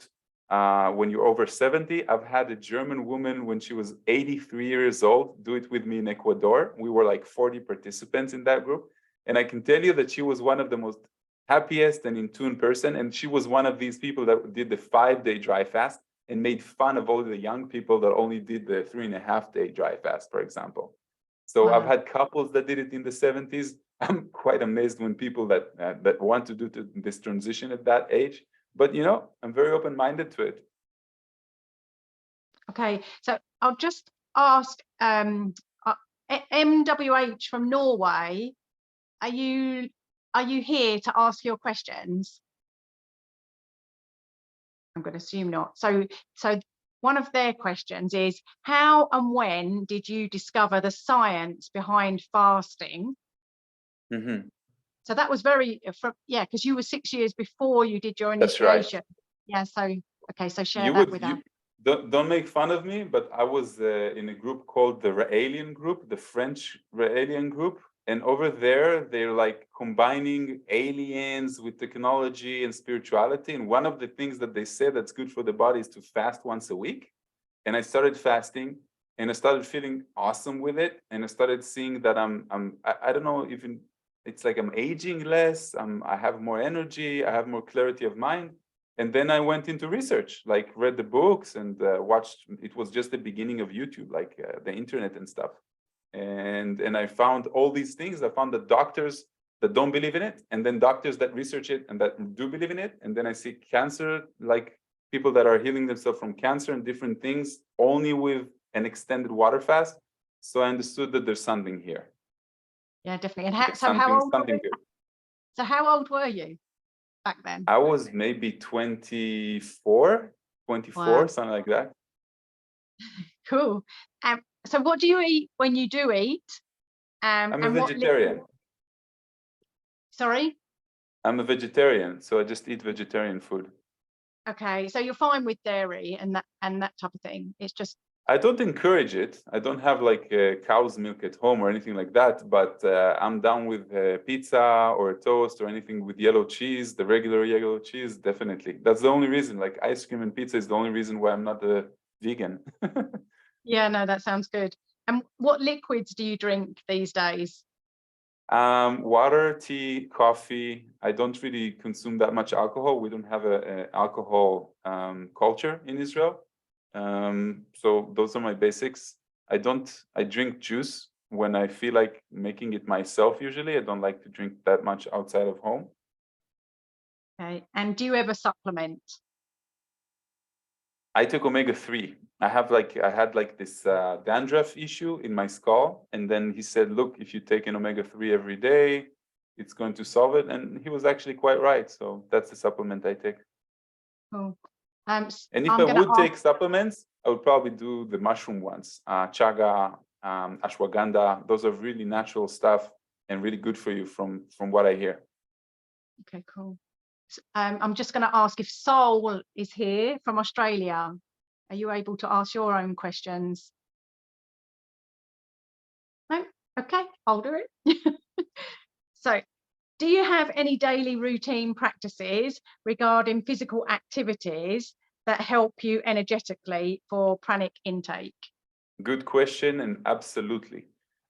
when you're over 70. I've had a German woman when she was 83 years old do it with me in Ecuador. We were like 40 participants in that group. And I can tell you that she was one of the most happiest and in tune person. And she was one of these people that did the 5-day dry fast and made fun of all the young people that only did the 3.5-day dry fast, for example. So Wow. I've had couples that did it in the 70s. I'm quite amazed when people that want to do this transition at that age. But you know, I'm very open-minded to it. Okay, so I'll just ask MWH from Norway, are you here to ask your questions? I'm going to assume not. So one of their questions is, how and when did you discover the science behind fasting? Mm-hmm. So that was yeah, because you were 6 years before you did your That's initiation. right. Yeah, so okay, so share that with us. Don't make fun of me, but I was in a group called the Raelian group, the French Raelian group. And over there, they're like combining aliens with technology and spirituality. And one of the things that they say that's good for the body is to fast once a week. And I started fasting and I started feeling awesome with it. And I started seeing that I don't know, even it's like I'm aging less. I have more energy. I have more clarity of mind. And then I went into research, like read the books and watched. It was just the beginning of YouTube, like the internet and stuff. And I found all these things. I found that doctors that don't believe in it, and then doctors that research it and that do believe in it. And then I see cancer, like people that are healing themselves from cancer and different things only with an extended water fast. So I understood that there's something here. Yeah, definitely. And how old were you back then? I was maybe 24, Wow. something like that. Cool. So what do you eat when you do eat? I'm a vegetarian. Sorry? I'm a vegetarian, so I just eat vegetarian food. Okay, so you're fine with dairy and that type of thing. It's just I don't encourage it. I don't have like cow's milk at home or anything like that, but I'm down with pizza or toast or anything with yellow cheese, the regular yellow cheese, definitely. That's the only reason, like ice cream and pizza is the only reason why I'm not a vegan. Yeah, no, that sounds good. And what liquids do you drink these days? Water, tea, coffee. I don't really consume that much alcohol. We don't have a alcohol culture in Israel. So those are my basics. I drink juice when I feel like making it myself usually. I don't like to drink that much outside of home. Okay, and do you ever supplement? I took omega-3. I had like this dandruff issue in my skull. And then he said, look, if you take an omega-3 every day, it's going to solve it. And he was actually quite right. So that's the supplement I take. Cool. And if I would take supplements, I would probably do the mushroom ones, chaga, ashwagandha. Those are really natural stuff and really good for you from what I hear. Okay, cool. I'm just going to ask if Sol is here from Australia. Are you able to ask your own questions? No? Okay, I'll do it. So, do you have any daily routine practices regarding physical activities that help you energetically for pranic intake? Good question, and absolutely.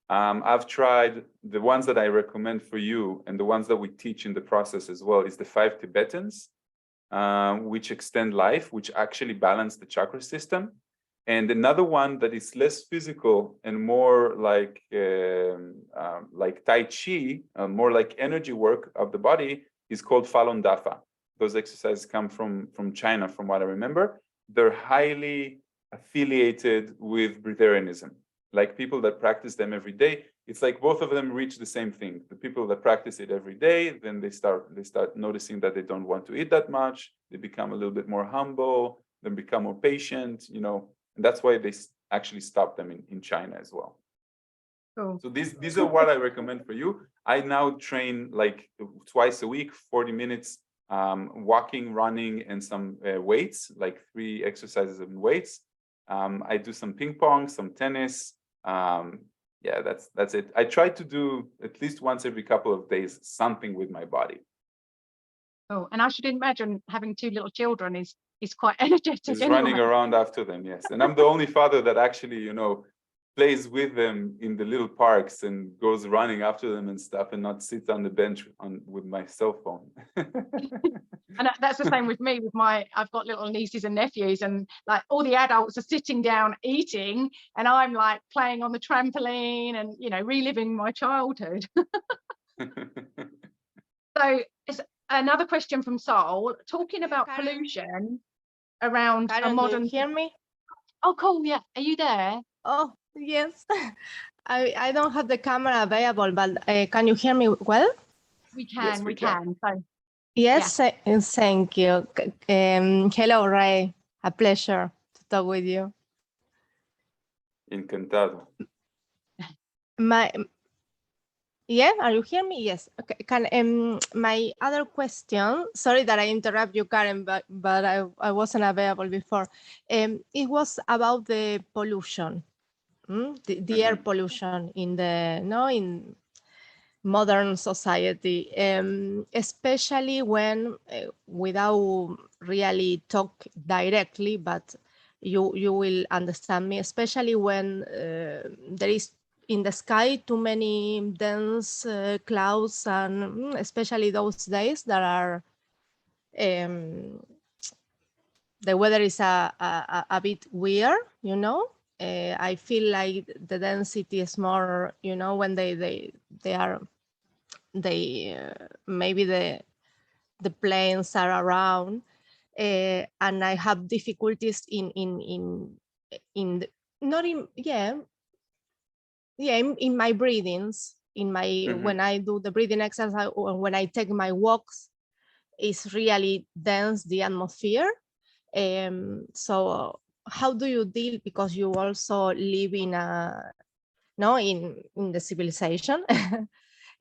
I've tried the ones that I recommend for you, and the ones that we teach in the process as well is the 5 Tibetans, which extend life, which actually balance the chakra system. And another one that is less physical and more like Tai Chi, more like energy work of the body, is called Falun Dafa. Those exercises come from China, from what I remember. They're highly affiliated with breatharianism. Like people that practice them every day, it's like both of them reach the same thing. The people that practice it every day, then they start noticing that they don't want to eat that much. They become a little bit more humble, then become more patient, you know. And that's why they actually stopped them in China as well. Cool. So these are what I recommend for you. I now train like twice a week, 40 minutes, walking, running, and some weights, like 3 exercises of weights. I do some ping pong, some tennis. Yeah, that's it. I try to do at least once every couple of days something with my body. Oh, and I should imagine having 2 little children is quite energetic. Is anyway. running around after them, yes. And I'm the only father that actually, you know, plays with them in the little parks and goes running after them and stuff, and not sit on the bench with my cell phone. And that's the same with me. I've got little nieces and nephews, and like all the adults are sitting down eating, and I'm like playing on the trampoline and, you know, reliving my childhood. So it's another question from Sol, talking about Karen. pollution around Karen, a modern. do you hear me? Oh, cool. Yeah. Are you there? Oh, yes. I don't have the camera available, but can you hear me well? We can. Yes, we we can. can. So Yes, thank you. Hello, Ray. A pleasure to talk with you. Encantado. Are you hear me? Yes. Okay. My other question, sorry that I interrupt you, Karen, but I wasn't available before. It was about the pollution, the air pollution in modern society, especially when, without really talk directly, but you will understand me, especially when there is in the sky too many dense clouds, and especially those days that are the weather is a bit weird, you know. I feel like the density is more, you know, when maybe the planes are around, and I have difficulties in my breathings, when I do the breathing exercise or when I take my walks. Is really dense, the atmosphere. So how do you deal, because you also live in in the civilization?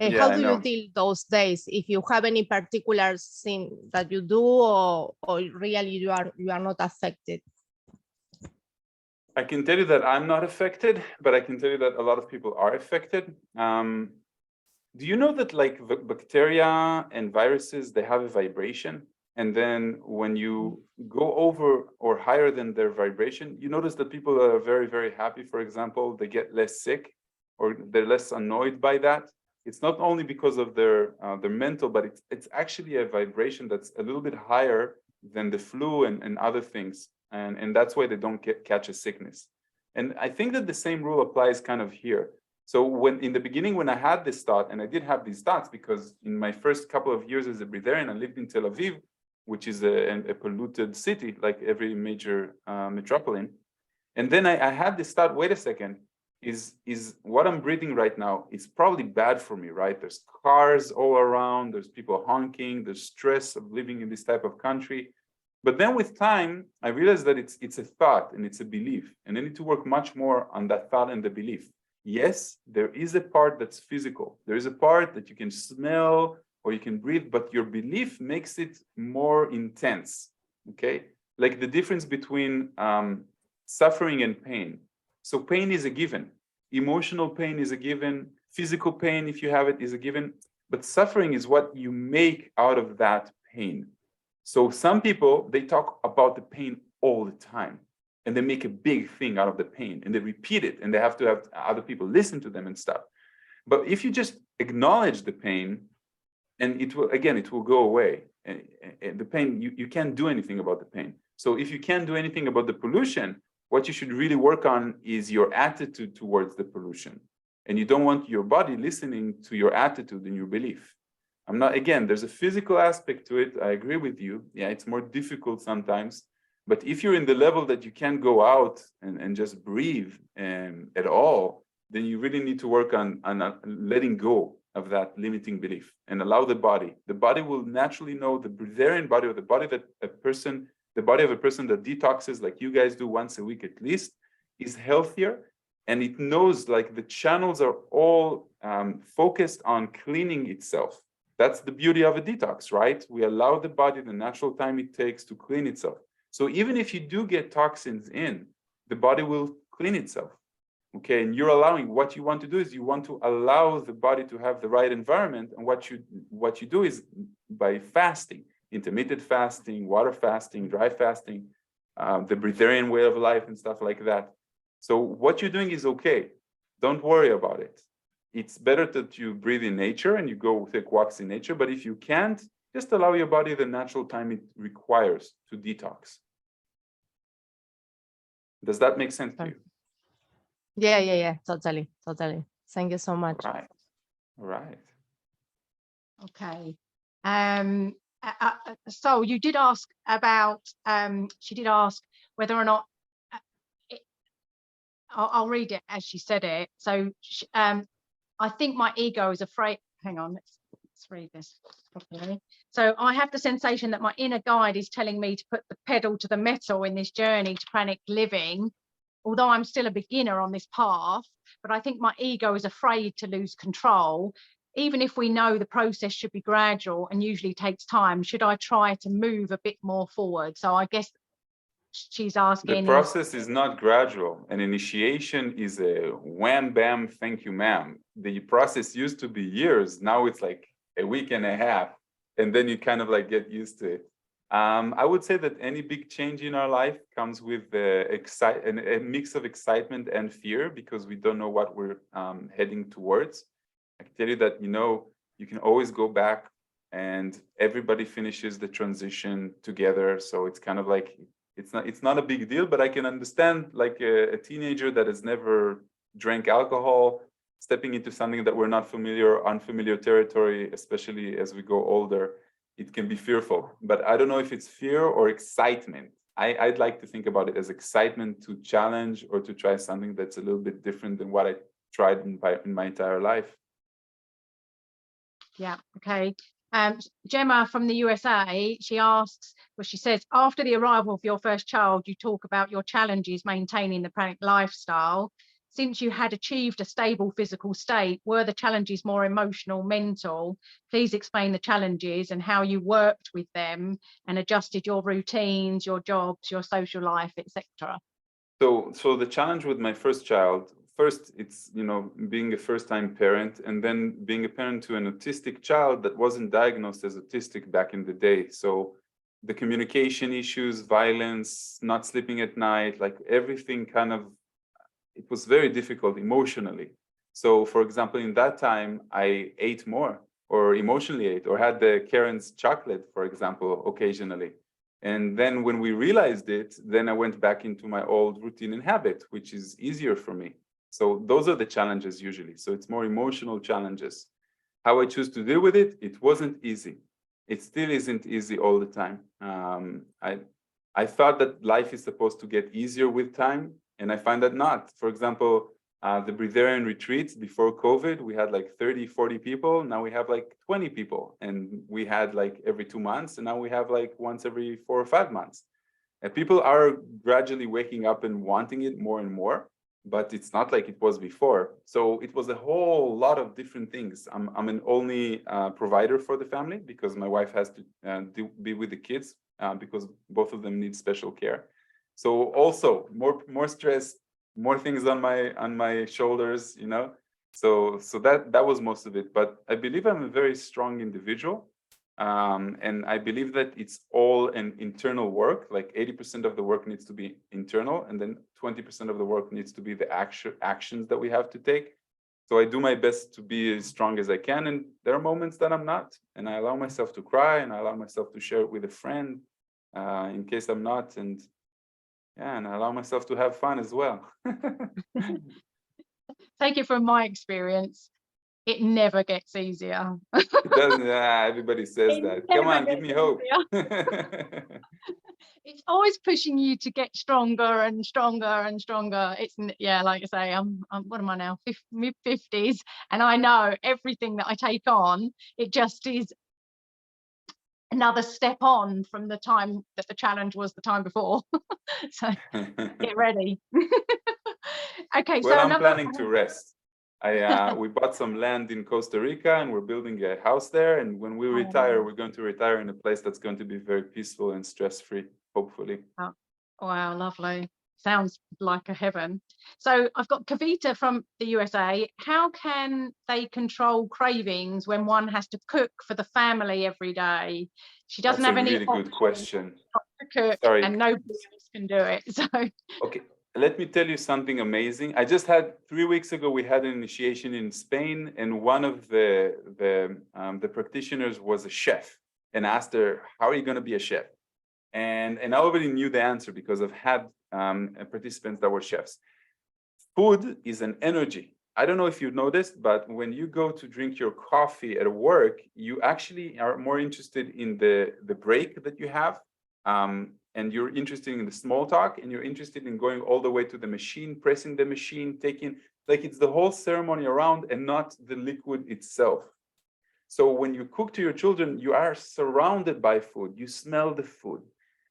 Yeah, How I do you know. deal those days? If you have any particular thing that you do, or really you are not affected? I can tell you that I'm not affected, but I can tell you that a lot of people are affected. Do you know that like bacteria and viruses, they have a vibration? And then when you go over or higher than their vibration, you notice that people are very, very happy. For example, they get less sick, or they're less annoyed by that. It's not only because of their mental, but it's actually a vibration that's a little bit higher than the flu and other things. And that's why they don't catch a sickness. And I think that the same rule applies kind of here. So when in the beginning, when I had this thought, and I did have these thoughts because in my first couple of years as a breatharian, I lived in Tel Aviv, which is a polluted city, like every major metropolitan. And then I had this thought, wait a second, is what I'm breathing right now is probably bad for me, right? There's cars all around, there's people honking, there's stress of living in this type of country. But then with time, I realized that it's a thought and it's a belief. And I need to work much more on that thought and the belief. Yes, there is a part that's physical. There is a part that you can smell or you can breathe, but your belief makes it more intense, okay? Like the difference between suffering and pain. So pain is a given. Emotional pain is a given. Physical pain, if you have it, is a given. But suffering is what you make out of that pain. So some people, they talk about the pain all the time, and they make a big thing out of the pain, and they repeat it, and they have to have other people listen to them and stuff. But if you just acknowledge the pain, and it will go away. And the pain, you can't do anything about the pain. So if you can't do anything about the pollution, what you should really work on is your attitude towards the pollution. And you don't want your body listening to your attitude and your belief. There's a physical aspect to it. I agree with you. Yeah, it's more difficult sometimes. But if you're in the level that you can't go out and just breathe at all, then you really need to work on letting go of that limiting belief and allow the body. The body will naturally know, the breatharian body, or the body of a person that detoxes like you guys do once a week at least, is healthier and it knows like the channels are all focused on cleaning itself. That's the beauty of a detox, right? We allow the body the natural time it takes to clean itself. So even if you do get toxins in, the body will clean itself. Okay, and you're allowing, what you want to do is you want to allow the body to have the right environment. And what you do is by fasting, intermittent fasting, water fasting, dry fasting, the breatharian way of life and stuff like that. So what you're doing is okay. Don't worry about it. It's better that you breathe in nature and you go take walks in nature. But if you can't, just allow your body the natural time it requires to detox. Does that make sense to you? Yeah, totally. Thank you so much. Right. Right. Okay. So you did ask about, she did ask whether or not, I'll read it as she said it. So I think my ego is afraid, hang on, let's read this properly. So I have the sensation that my inner guide is telling me to put the pedal to the metal in this journey to pranic living, although I'm still a beginner on this path, but I think my ego is afraid to lose control. Even if we know the process should be gradual and usually takes time, should I try to move a bit more forward? So I guess she's asking. The process is not gradual. An initiation is a wham, bam, thank you, ma'am. The process used to be years. Now it's like a week and a half. And then you kind of like get used to it. I would say that any big change in our life comes with a mix of excitement and fear, because we don't know what we're heading towards. I can tell you that, you can always go back and everybody finishes the transition together. So it's kind of like, it's not a big deal, but I can understand like a teenager that has never drank alcohol, stepping into something that we're not unfamiliar territory, especially as we go older. It can be fearful, but I don't know if it's fear or excitement. I'd like to think about it as excitement to challenge or to try something that's a little bit different than what I tried in my entire life. Yeah, okay. Gemma from the USA, she asks, well, she says, after the arrival of your first child, you talk about your challenges maintaining the pranic lifestyle. Since you had achieved a stable physical state, were the challenges more emotional, mental? Please explain the challenges and how you worked with them and adjusted your routines, your jobs, your social life, etc. So the challenge with my first child, first, it's, being a first-time parent, and then being a parent to an autistic child that wasn't diagnosed as autistic back in the day. So the communication issues, violence, not sleeping at night, like everything it was very difficult emotionally. So for example, in that time, I ate more or emotionally ate or had the Karen's chocolate, for example, occasionally. And then when we realized it, then I went back into my old routine and habit, which is easier for me. So those are the challenges usually. So it's more emotional challenges. How I choose to deal with it, it wasn't easy. It still isn't easy all the time. I thought that life is supposed to get easier with time, and I find that not. For example, the breatharian retreats before COVID, we had like 30, 40 people. Now we have like 20 people, and we had like every 2 months, and now we have like once every 4 or 5 months. And people are gradually waking up and wanting it more and more, but it's not like it was before. So it was a whole lot of different things. I'm an only provider for the family because my wife has to be with the kids because both of them need special care. So also more stress, more things on my shoulders, So that was most of it. But I believe I'm a very strong individual. And I believe that it's all an internal work, like 80% of the work needs to be internal, and then 20% of the work needs to be the actions that we have to take. So I do my best to be as strong as I can, and there are moments that I'm not, and I allow myself to cry, and I allow myself to share it with a friend in case I'm not, and I allow myself to have fun as well. Take it from my experience, it never gets easier. It doesn't. Everybody says that. Come on, give me hope. It's always pushing you to get stronger and stronger and stronger. It's, like I say, I'm what am I now, mid-50s, and I know everything that I take on, it just is another step on from the time that the challenge was the time before. So get ready. Okay, Well, so I'm planning to rest. We bought some land in Costa Rica and we're building a house there. And when we retire, we're going to retire in a place that's going to be very peaceful and stress-free, hopefully. Oh, wow, lovely. Sounds like a heaven. So I've got Kavita from the USA. How can they control cravings when one has to cook for the family every day? She doesn't have any really good question. to cook. Sorry. And nobody else can do it. So okay, let me tell you something amazing. I just had 3 weeks ago, we had an initiation in Spain, and one of the practitioners was a chef and asked her, how are you going to be a chef? And I already knew the answer because I've had participants that were chefs. Food is an energy. I don't know if you noticed, but when you go to drink your coffee at work, you actually are more interested in the break that you have. And you're interested in the small talk, and you're interested in going all the way to the machine, pressing the machine, taking, like it's the whole ceremony around and not the liquid itself. So when you cook to your children, you are surrounded by food, you smell the food.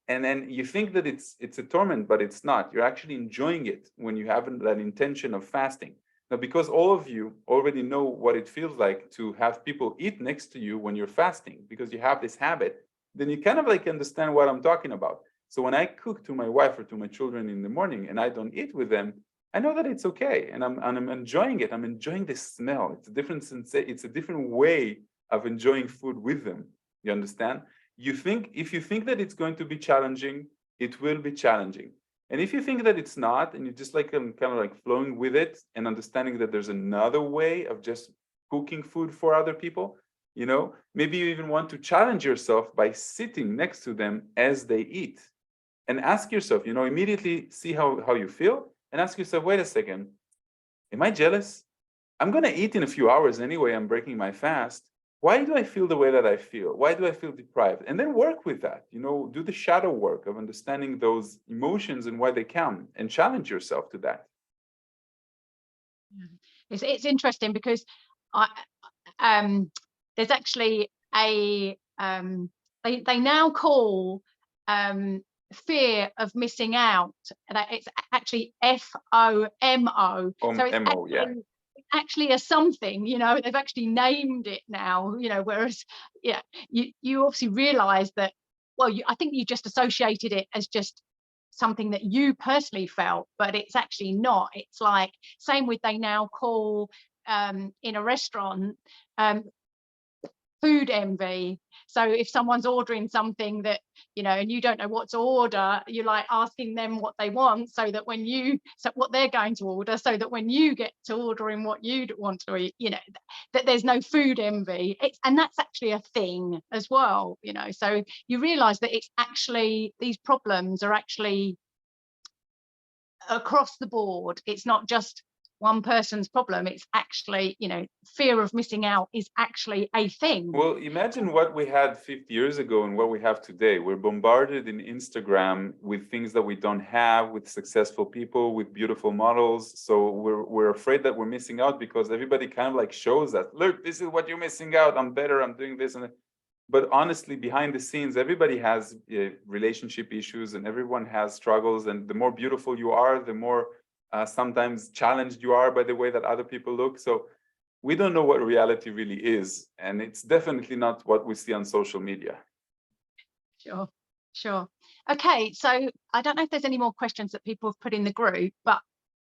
And then you think that it's a torment, but it's not. You're actually enjoying it when you have that intention of fasting. Now, because all of you already know what it feels like to have people eat next to you when you're fasting, because you have this habit, then you kind of like understand what I'm talking about. So when I cook to my wife or to my children in the morning and I don't eat with them, I know that it's okay, and I'm enjoying it. I'm enjoying the smell. It's a different it's a different way of enjoying food with them. You understand? If you think that it's going to be challenging, it will be challenging. And if you think that it's not, and you just like kind of like flowing with it and understanding that there's another way of just cooking food for other people, you know, maybe you even want to challenge yourself by sitting next to them as they eat, and ask yourself, you know, immediately see how you feel, and ask yourself, wait a second, am I jealous? I'm going to eat in a few hours anyway. I'm breaking my fast. Why do I feel the way that I feel? Why do I feel deprived? And then work with that, you know, do the shadow work of understanding those emotions and why they come, and challenge yourself to that. it's interesting because there's actually a they now call fear of missing out, and it's actually FOMO. So it's actually a something, you know, they've actually named it now, you know, whereas you obviously realize that, well, I think you just associated it as just something that you personally felt, but it's actually not. It's like, same with, they now call in a restaurant food envy. So if someone's ordering something that, you know, and you don't know what to order, you're like asking them what they want, so that when what they're going to order, so that when you get to ordering what you want to eat, you know, that there's no food envy. And that's actually a thing as well, you know. So you realize that it's actually, these problems are actually across the board. It's not just one person's problem. It's actually, you know, fear of missing out is actually a thing. Well, imagine what we had 50 years ago and what we have today. We're bombarded in Instagram with things that we don't have, with successful people, with beautiful models. So we're afraid that we're missing out because everybody kind of like shows us, look, this is what you're missing out. I'm better. I'm doing this. But honestly, behind the scenes, everybody has relationship issues, and everyone has struggles. And the more beautiful you are, the more sometimes challenged you are by the way that other people look. So we don't know what reality really is, and it's definitely not what we see on social media. Sure. Okay, so I don't know if there's any more questions that people have put in the group, but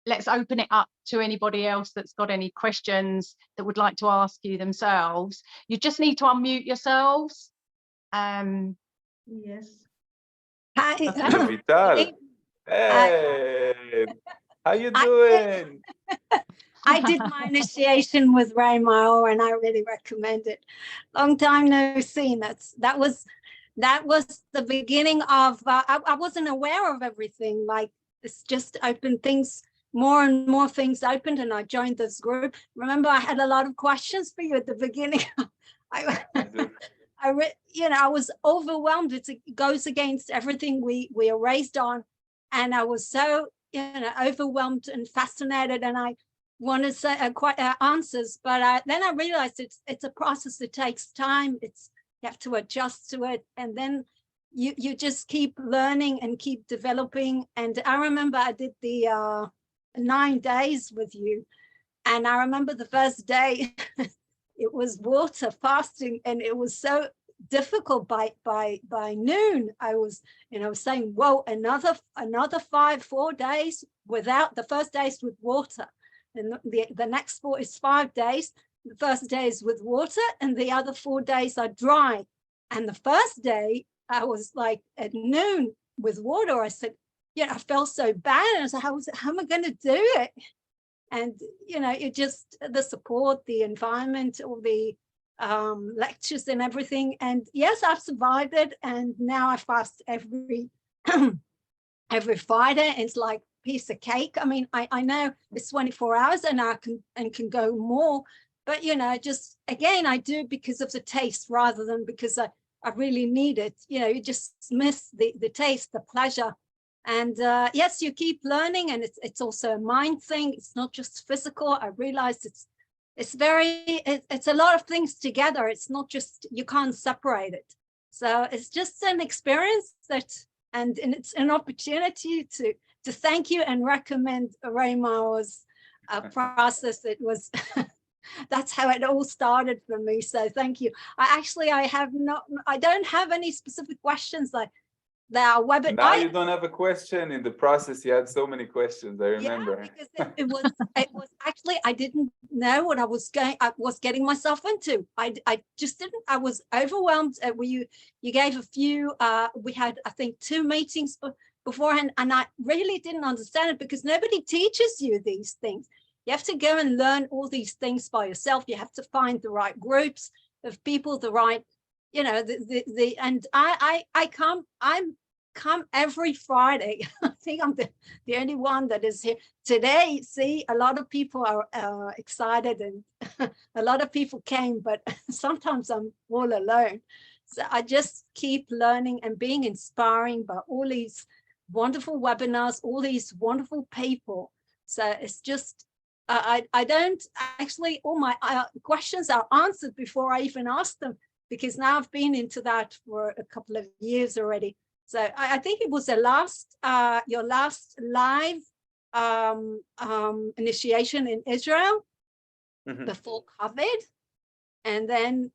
let's open it up to anybody else that's got any questions that would like to ask you themselves. You just need to unmute yourselves. Yes. Hi. Okay. Vital. Hey. How you doing? I did my initiation with Ray Maor, and I really recommend it. Long time no see. That was the beginning of. I wasn't aware of everything. Like, it's just opened things. More and more things opened, and I joined this group. Remember, I had a lot of questions for you at the beginning. I was overwhelmed. It goes against everything we are raised on, and I was so, you know, overwhelmed and fascinated, and I wanted to say answers, but then I realized it's a process that takes time. You have to adjust to it, and then you just keep learning and keep developing. And I remember I did the 9 days with you. And I remember the first day, it was water fasting, and it was so difficult. By noon, I was, saying, whoa, another 4 days without, the first days with water, and the next 4 is 5 days. The first day is with water, and the other 4 days are dry. And the first day I was like at noon with water. I said, I felt so bad. I was like, how am I going to do it? And, it just, the support, the environment, all the lectures and everything. And yes, I've survived it. And now I fast every Friday. It's like a piece of cake. I mean, I know it's 24 hours and I can go more. But, just, again, I do it because of the taste rather than because I really need it. You just miss the taste, the pleasure. And yes, you keep learning, and it's also a mind thing. It's not just physical. I realized it's a lot of things together. It's not just, you can't separate it. So it's just an experience and it's an opportunity to thank you and recommend Ray Maor's process. It was that's how it all started for me. So thank you. I don't have any specific questions like the webinar. Now you don't have a question. In the process, you had so many questions. I remember. Yeah, because it was actually, I didn't know what I was getting myself into. I just didn't. I was overwhelmed. You gave a few. We had, I think, 2 meetings beforehand, and I really didn't understand it because nobody teaches you these things. You have to go and learn all these things by yourself. You have to find the right groups of people, the right, and I'm come every Friday. I think I'm the only one that is here today. See, a lot of people are excited, and a lot of people came, but sometimes I'm all alone. So I just keep learning and being inspiring by all these wonderful webinars, all these wonderful people. So it's just, I don't actually, all my questions are answered before I even ask them, because now I've been into that for a couple of years already. So I think it was your last live initiation in Israel before COVID. And then,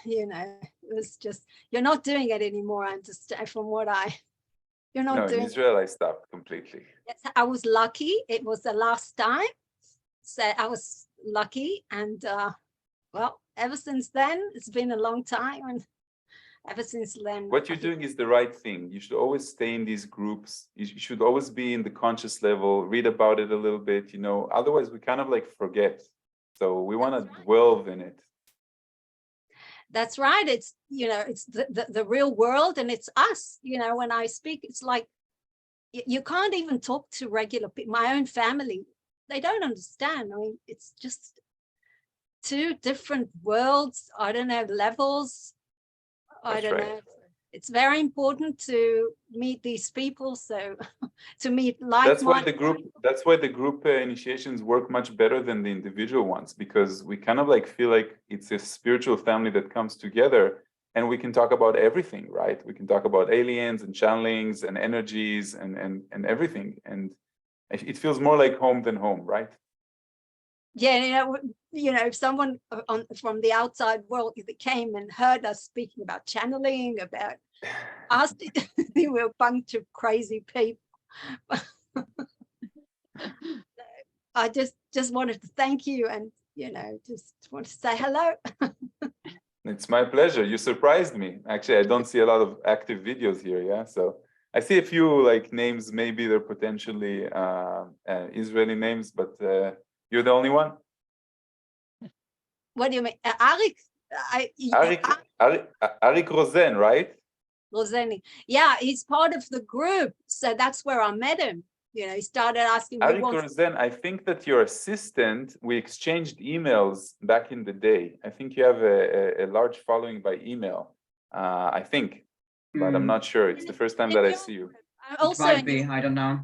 it was just, you're not doing it anymore. I understand from what you're not doing. In Israel, I stopped completely. Yes, I was lucky. It was the last time. So I was lucky. And well, ever since then, it's been a long time. And ever since then, what you're doing is the right thing. You should always stay in these groups. You should always be in the conscious level, read about it a little bit, otherwise we kind of like forget. So we want to delve in it. That's right. It's, it's the real world, and it's us. When I speak, it's like, you can't even talk to regular people. My own family, they don't understand. I mean, it's just 2 different worlds. I don't know, levels. I don't know. It's very important to meet these people. So to meet that's why the group initiations work much better than the individual ones, because we kind of like feel like it's a spiritual family that comes together, and we can talk about everything, right? We can talk about aliens and channelings and energies and everything, and it feels more like home than home, right? Yeah, if someone from the outside world came and heard us speaking about channeling, about us, we were a bunch of crazy people. I just wanted to thank you, and just want to say hello. It's my pleasure. You surprised me. Actually, I don't see a lot of active videos here. Yeah, so I see a few like names. Maybe they're potentially Israeli names, but you're the only one. What do you mean, Arik? Arik Rosen, right? Roseni. Yeah, he's part of the group, so that's where I met him. He started asking me. Arik Rosen, I think that your assistant, we exchanged emails back in the day. I think you have a large following by email. I think, but I'm not sure. It's the first time that I see you. It might be, I don't know,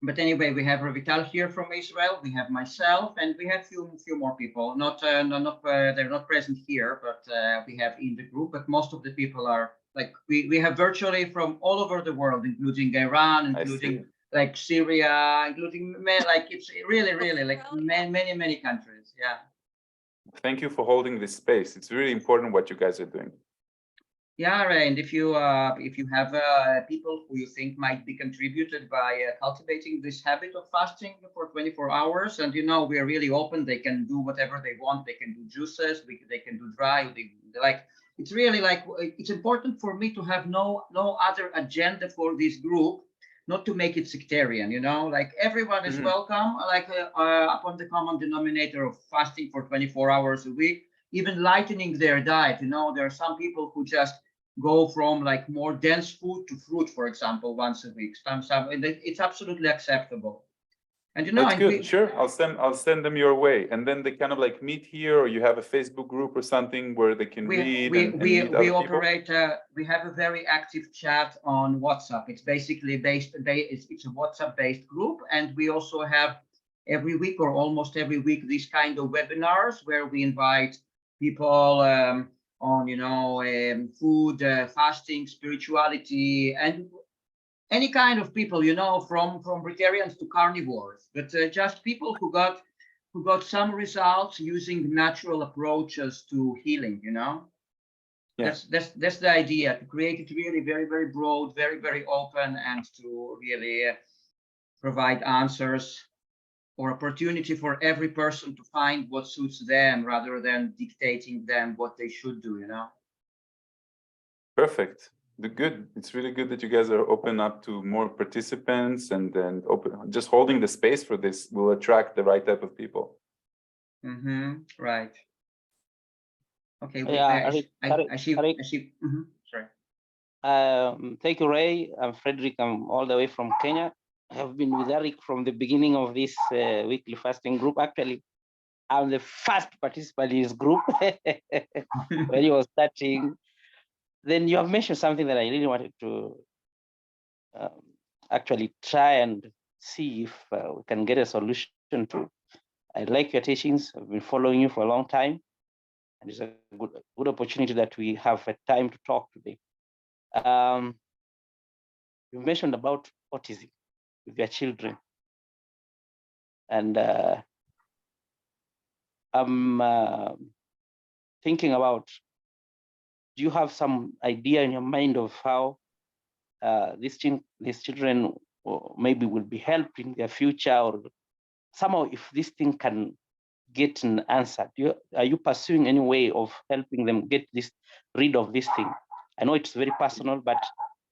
but anyway, we have Ravital here from Israel. We have myself, and we have few more people. They're not present here, but we have in the group. But most of the people are like we have virtually from all over the world, including Iran, including like Syria, including like it's really like many countries. Yeah. Thank you for holding this space. It's really important what you guys are doing. Yeah, Ray, and if you have people who you think might be contributed by cultivating this habit of fasting for 24 hours, and we are really open, they can do whatever they want. They can do juices, they can do dry. Like it's really like it's important for me to have no other agenda for this group, not to make it sectarian. Like everyone is welcome. Like upon the common denominator of fasting for 24 hours a week, even lightening their diet. There are some people who just go from like more dense food to fruit, for example, once a week. It's absolutely acceptable. And that's good. Sure, I'll send them your way, and then they kind of like meet here, or you have a Facebook group or something where they can read. We operate. We have a very active chat on WhatsApp. It's basically it's a WhatsApp-based group, and we also have every week or almost every week these kind of webinars where we invite people on food, fasting, spirituality, and any kind of people, from breatharians to carnivores, but just people who got some results using natural approaches to healing. Yeah. That's the idea, to create it really very, very broad, very, very open, and to really provide answers or opportunity for every person to find what suits them rather than dictating them what they should do. Perfect. Good. It's really good that you guys are open up to more participants, and then just holding the space for this will attract the right type of people. Right. Okay. Yeah. Sorry. Thank you, Ray. I'm Frederick. I'm all the way from Kenya. I have been with Eric from the beginning of this weekly fasting group. Actually, I'm the first participant in this group when you were starting. Then you have mentioned something that I really wanted to actually try and see if we can get a solution to. I like your teachings. I've been following you for a long time, and it's a good opportunity that we have a time to talk today. You mentioned about autism with your children, and I'm thinking about, do you have some idea in your mind of how these children maybe will be helped in their future, or somehow if this thing can get an answer? Are you pursuing any way of helping them get rid of this thing? I know it's very personal, but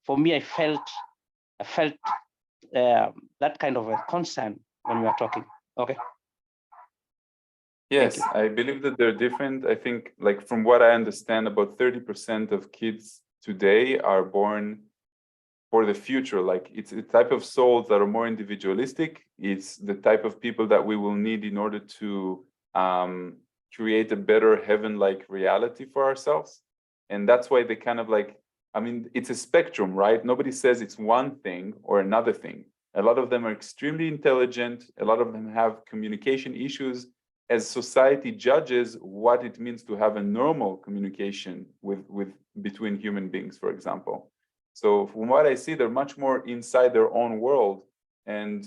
for me, I felt that kind of a concern when we are talking. Okay. Yes, I believe that they're different. I think, like, from what I understand, about 30% of kids today are born for the future. Like, it's the type of souls that are more individualistic. It's the type of people that we will need in order to create a better heaven-like reality for ourselves. And that's why they kind of like, I mean, it's a spectrum, right? Nobody says it's one thing or another thing. A lot of them are extremely intelligent. A lot of them have communication issues, as society judges what it means to have a normal communication between human beings, for example. So from what I see, they're much more inside their own world. And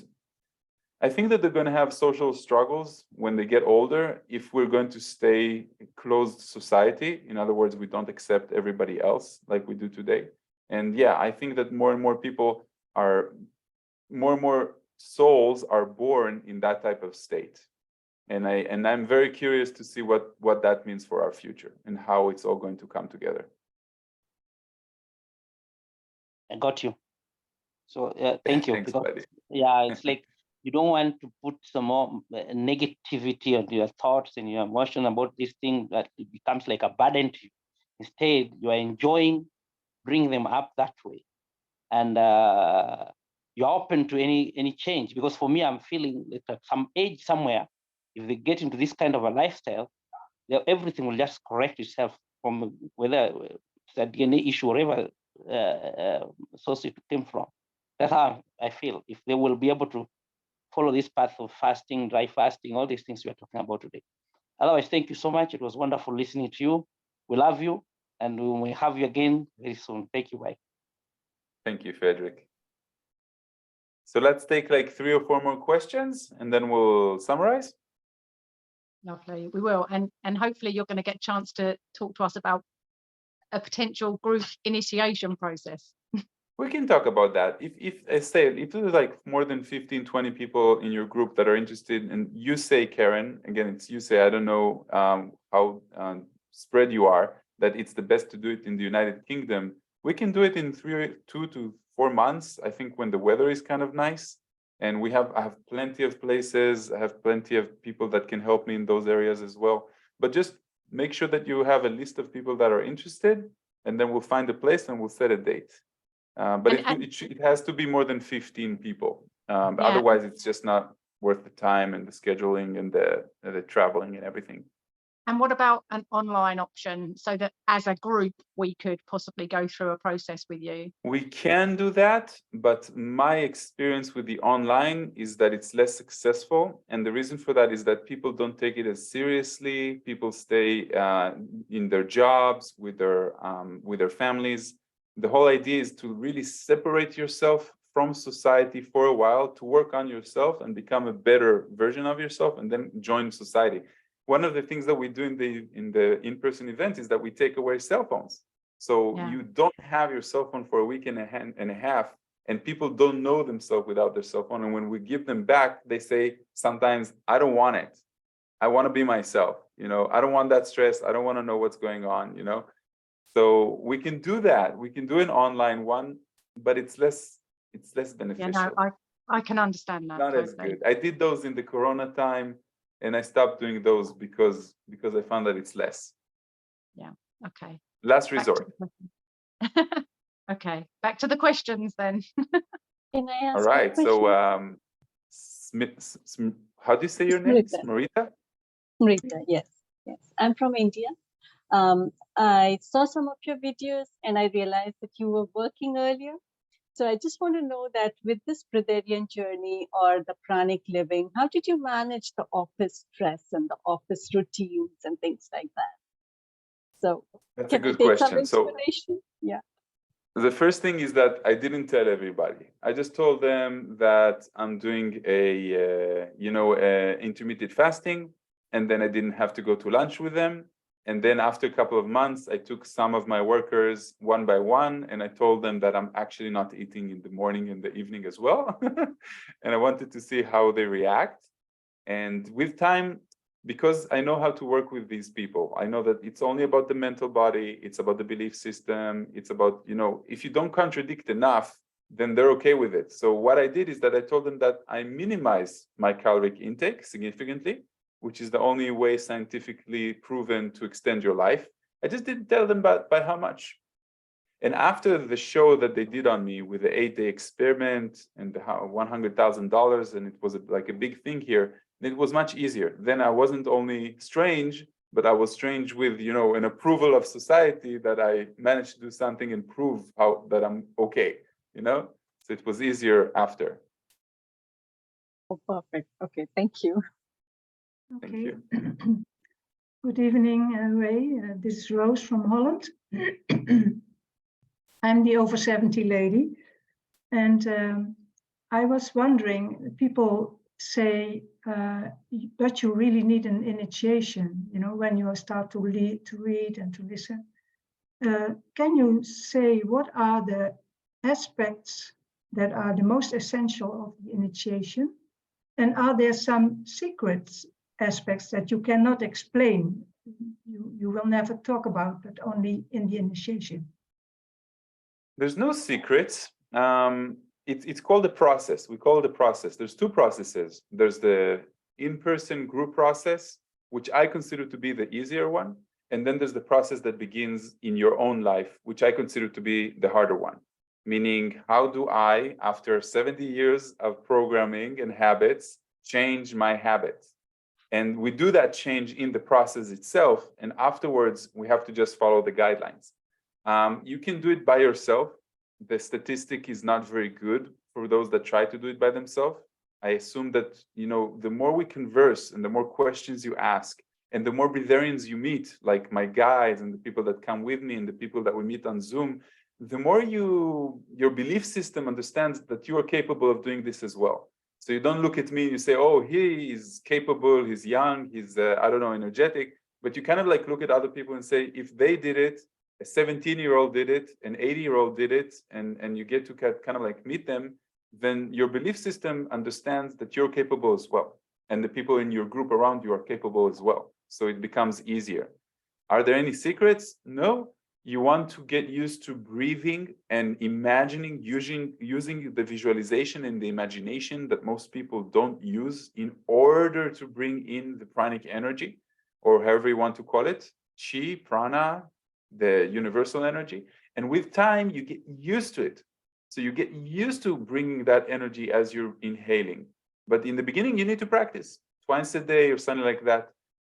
I think that they're going to have social struggles when they get older if we're going to stay a closed society. In other words, we don't accept everybody else like we do today. And yeah, I think that more and more people are, more and more souls are born in that type of state. And I'm very curious to see what that means for our future and how it's all going to come together. I got you. So thank you. Thanks, buddy. Yeah, it's like you don't want to put some more negativity on your thoughts and your emotion about this thing, that it becomes like a burden to you. Instead, you are enjoying bringing them up that way, and you're open to any change. Because for me, I'm feeling that at some age somewhere, if they get into this kind of a lifestyle, everything will just correct itself, from whether it's a DNA issue or whatever source it came from. That's how I feel. If they will be able to follow this path of fasting, dry fasting, all these things we are talking about today. Otherwise, thank you so much. It was wonderful listening to you. We love you, and we will have you again very soon. Thank you. Bye. Thank you, Frederick. So let's take like 3 or 4 more questions and then we'll summarize. Lovely, we will. And hopefully you're going to get a chance to talk to us about a potential group initiation process. We can talk about that. If there's like more than 15, 20 people in your group that are interested, and you say, Karen, again, it's you say, I don't know how spread you are, that it's the best to do it in the United Kingdom. We can do it in 2 to 4 months, I think, when the weather is kind of nice. And I have plenty of places, I have plenty of people that can help me in those areas as well. But just make sure that you have a list of people that are interested, and then we'll find a place and we'll set a date. But it has to be more than 15 people. Otherwise, it's just not worth the time and the scheduling and the traveling and everything. And what about an online option, so that as a group, we could possibly go through a process with you? We can do that, but my experience with the online is that it's less successful. And the reason for that is that people don't take it as seriously. People stay in their jobs with their families. The whole idea is to really separate yourself from society for a while, to work on yourself and become a better version of yourself, and then join society. One of the things that we do in the in-person event is that we take away cell phones. So you don't have your cell phone for a week and a half, and people don't know themselves without their cell phone. And when we give them back, they say sometimes, I don't want it. I want to be myself. I don't want that stress. I don't want to know what's going on, So we can do that. We can do an online one, but it's less beneficial. Yeah, no, I can understand that. Not totally. As good. I did those in the Corona time, and I stopped doing those because I found that it's less. Yeah. Okay. Last resort. Okay. Back to the questions then. Can I ask? All right. So, how do you say your name? Smrita? Smrita. Yes. I'm from India. I saw some of your videos and I realized that you were working earlier. So I just want to know that with this breatharian journey or the pranic living, how did you manage the office stress and the office routines and things like that? So that's a good question. So yeah. The first thing is that I didn't tell everybody. I just told them that I'm doing a intermittent fasting, and then I didn't have to go to lunch with them. And then after a couple of months, I took some of my workers one by one, and I told them that I'm actually not eating in the morning and the evening as well. And I wanted to see how they react. And with time, because I know how to work with these people, I know that it's only about the mental body, it's about the belief system, it's about, if you don't contradict enough, then they're okay with it. So what I did is that I told them that I minimize my caloric intake significantly, which is the only way scientifically proven to extend your life. I just didn't tell them by how much. And after the show that they did on me with the 8-day experiment and the $100,000, and it was like a big thing here, it was much easier. Then I wasn't only strange, but I was strange with, an approval of society that I managed to do something and prove that I'm okay, So it was easier after. Oh, perfect. Okay, thank you. Okay. Good evening, Ray. This is Rose from Holland. I'm the over 70 lady. And I was wondering, people say that you really need an initiation, when you start to read and to listen. Can you say what are the aspects that are the most essential of the initiation? And are there some secrets aspects that you cannot explain, you will never talk about, but only in the initiation? There's no secrets. It's called a process. We call it a process. There's 2 processes. There's the in-person group process, which I consider to be the easier one. And then there's the process that begins in your own life, which I consider to be the harder one. Meaning, how do I, after 70 years of programming and habits, change my habits? And we do that change in the process itself. And afterwards, we have to just follow the guidelines. You can do it by yourself. The statistic is not very good for those that try to do it by themselves. I assume that, the more we converse and the more questions you ask, and the more breatharians you meet, like my guides and the people that come with me and the people that we meet on Zoom, the more your belief system understands that you are capable of doing this as well. So you don't look at me and you say, oh, he is capable, he's young, he's, I don't know, energetic. But you kind of like look at other people and say, if they did it, a 17-year-old did it, an 80-year-old did it, and you get to kind of like meet them, then your belief system understands that you're capable as well. And the people in your group around you are capable as well. So it becomes easier. Are there any secrets? No. You want to get used to breathing and imagining, using the visualization and the imagination that most people don't use in order to bring in the pranic energy, or however you want to call it, chi, prana, the universal energy. And with time, you get used to it. So you get used to bringing that energy as you're inhaling. But in the beginning, you need to practice twice a day or something like that.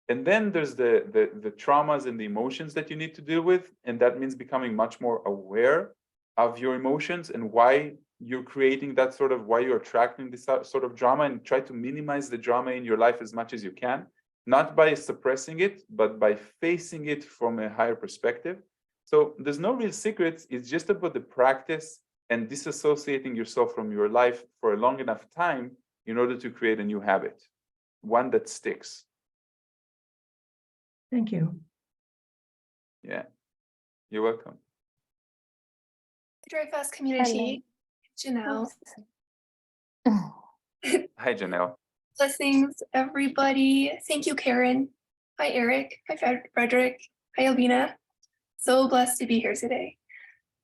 And then there's the traumas and the emotions that you need to deal with. And that means becoming much more aware of your emotions and why you're creating that sort of, why you're attracting this sort of drama, and try to minimize the drama in your life as much as you can, not by suppressing it, but by facing it from a higher perspective. So there's no real secrets. It's just about the practice and disassociating yourself from your life for a long enough time in order to create a new habit, one that sticks. Thank you. Yeah, you're welcome. Drive Fast community, Janelle. Hi, Janelle. Blessings, everybody. Thank you, Karen. Hi, Eric. Hi, Frederick. Hi, Albina. So blessed to be here today.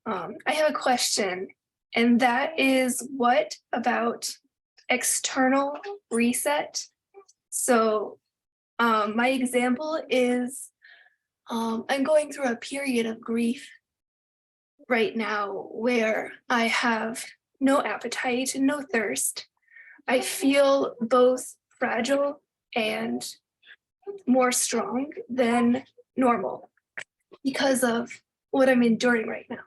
I have a question, and that is, what about external reset? So my example is I'm going through a period of grief right now where I have no appetite and no thirst. I feel both fragile and more strong than normal because of what I'm enduring right now.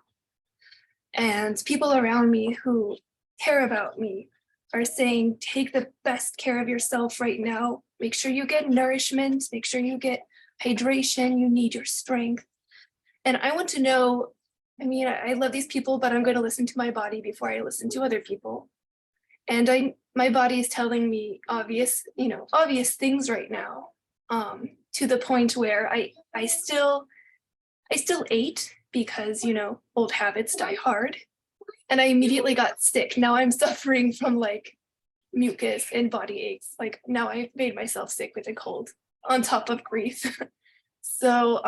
And people around me who care about me are saying, take the best care of yourself right now. Make sure you get nourishment, make sure you get hydration, you need your strength. And I want to know, I mean, I love these people, but I'm going to listen to my body before I listen to other people. And my body is telling me obvious things right now, to the point where I still ate because, old habits die hard. And I immediately got sick. Now I'm suffering from like mucus and body aches. Like now I've made myself sick with a cold on top of grief. So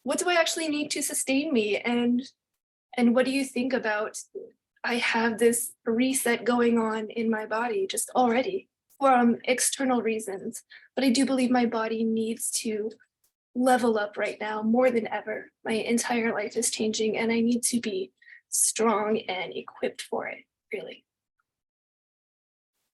what do I actually need to sustain me? And what do you think about, I have this reset going on in my body just already from external reasons, but I do believe my body needs to level up right now more than ever. My entire life is changing and I need to be strong and equipped for it, really.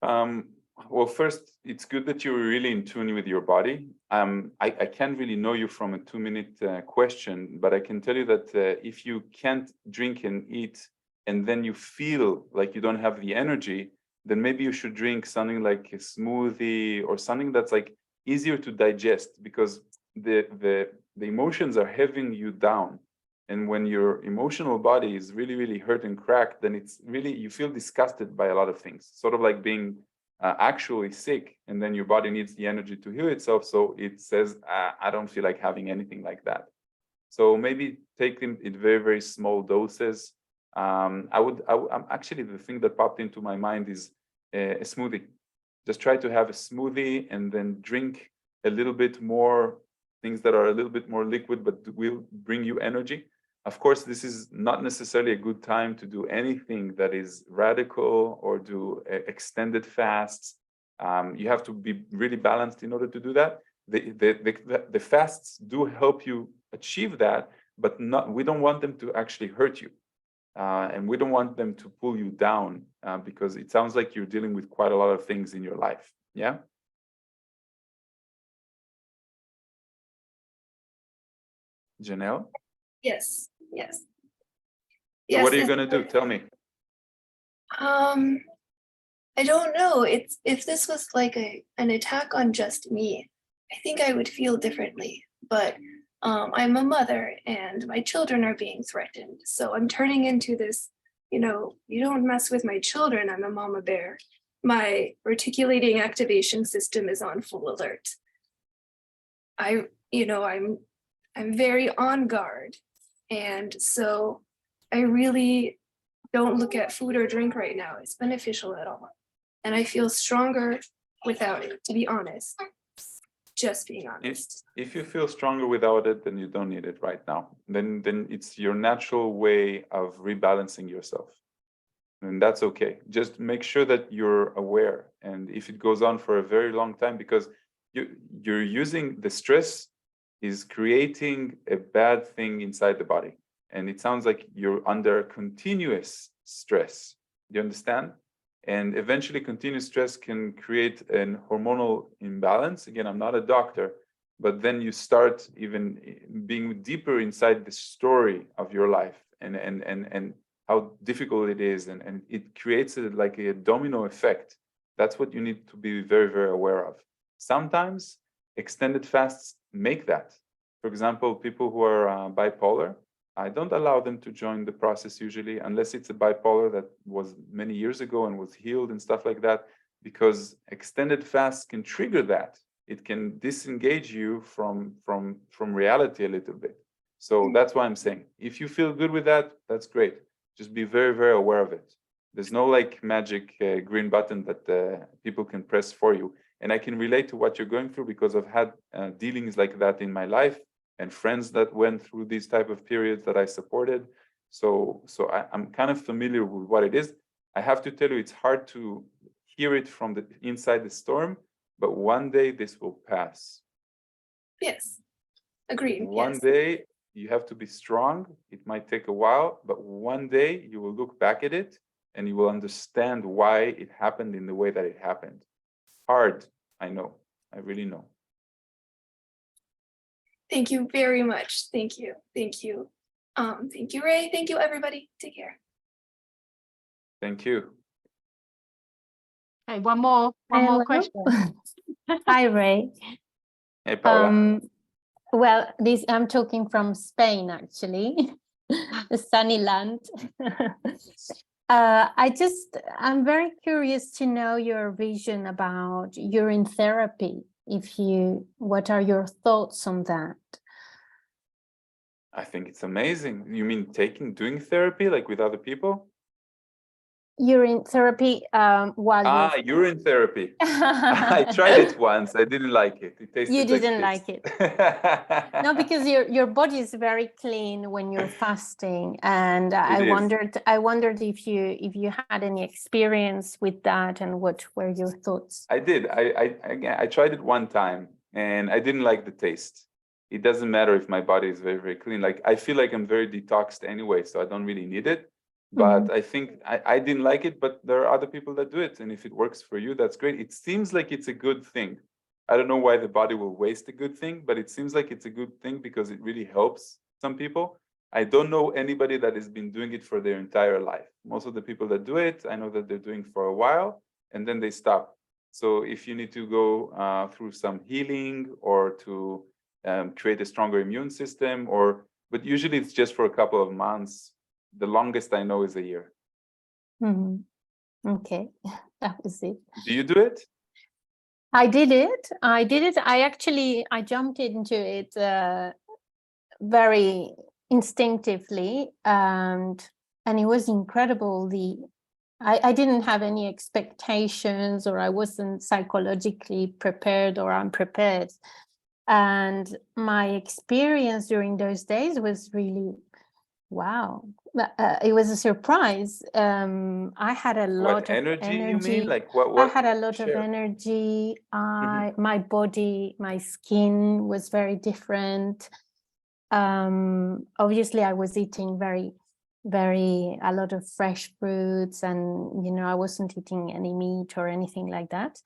Well, first, it's good that you're really in tune with your body. I can't really know you from a 2-minute question, but I can tell you that if you can't drink and eat, and then you feel like you don't have the energy, then maybe you should drink something like a smoothie or something that's like easier to digest, because the emotions are having you down. And when your emotional body is really, really hurt and cracked, then it's really, you feel disgusted by a lot of things, sort of like being actually sick, and then your body needs the energy to heal itself. So it says, I don't feel like having anything like that. So maybe take them in very, very small doses. I'm actually, the thing that popped into my mind is a smoothie. Just try to have a smoothie and then drink a little bit more things that are a little bit more liquid, but will bring you energy. Of course, this is not necessarily a good time to do anything that is radical or do extended fasts. You have to be really balanced in order to do that. The fasts do help you achieve that, but we don't want them to actually hurt you. And we don't want them to pull you down, because it sounds like you're dealing with quite a lot of things in your life. Yeah. Janelle? Yes. What are you going to do? Tell me. I don't know. If this was like an attack on just me, I think I would feel differently. But I'm a mother and my children are being threatened. So I'm turning into this, you don't mess with my children, I'm a mama bear. My reticulating activation system is on full alert. I'm very on guard. And so I really don't look at food or drink right now as beneficial at all. And I feel stronger without it, to be honest. Just being honest. If you feel stronger without it, then you don't need it right now. Then it's your natural way of rebalancing yourself. And that's okay. Just make sure that you're aware. And if it goes on for a very long time, because you're using the stress is creating a bad thing inside the body. And it sounds like you're under continuous stress. Do you understand? And eventually continuous stress can create an hormonal imbalance. Again, I'm not a doctor, but then you start even being deeper inside the story of your life and how difficult it is. And it creates like a domino effect. That's what you need to be very, very aware of. Sometimes extended fasts make that. For example, people who are bipolar, I don't allow them to join the process usually, unless it's a bipolar that was many years ago and was healed and stuff like that, because extended fasts can trigger that. It can disengage you from reality a little bit. So that's why I'm saying, if you feel good with that, that's great. Just be very, very aware of it. There's no like magic green button that people can press for you. And I can relate to what you're going through because I've had dealings like that in my life and friends that went through these type of periods that I supported. So I'm kind of familiar with what it is. I have to tell you, it's hard to hear it from the inside the storm, but one day this will pass. Yes, agreed. One yes. day you have to be strong. It might take a while, but one day you will look back at it and you will understand why it happened in the way that it happened. Hard, I know. I really know. Thank you very much. Thank you. Thank you. Thank you, Ray. Thank you, everybody. Take care. Thank you. Okay, one more question. Hi, Ray. Hey, Paula. Well, I'm talking from Spain, actually, the sunny land. I'm very curious to know your vision about urine therapy. What are your thoughts on that? I think it's amazing. You mean doing therapy like with other people? Urine therapy while urine therapy. I tried it once. I didn't like it. It tasted you didn't like it. No, because your body is very clean when you're fasting, and I wondered if you had any experience with that, and what were your thoughts? I did. I tried it one time, and I didn't like the taste. It doesn't matter if my body is very, very clean. Like I feel like I'm very detoxed anyway, so I don't really need it. But I think I didn't like it, but there are other people that do it. And if it works for you, that's great. It seems like it's a good thing. I don't know why the body will waste a good thing, but it seems like it's a good thing because it really helps some people. I don't know anybody that has been doing it for their entire life. Most of the people that do it, I know that they're doing for a while and then they stop. So if you need to go through some healing or to create a stronger immune system, but usually it's just for a couple of months. The longest I know is a year. Okay, that was it. Do you do it? I did it. I jumped into it very instinctively, and it was incredible. I didn't have any expectations, or I wasn't psychologically prepared or unprepared. And my experience during those days was really, wow. It was a surprise. I had a lot of energy. You mean? Like what? I had a lot of energy. My body, my skin was very different. Obviously, I was eating a lot of fresh fruits, and I wasn't eating any meat or anything like that.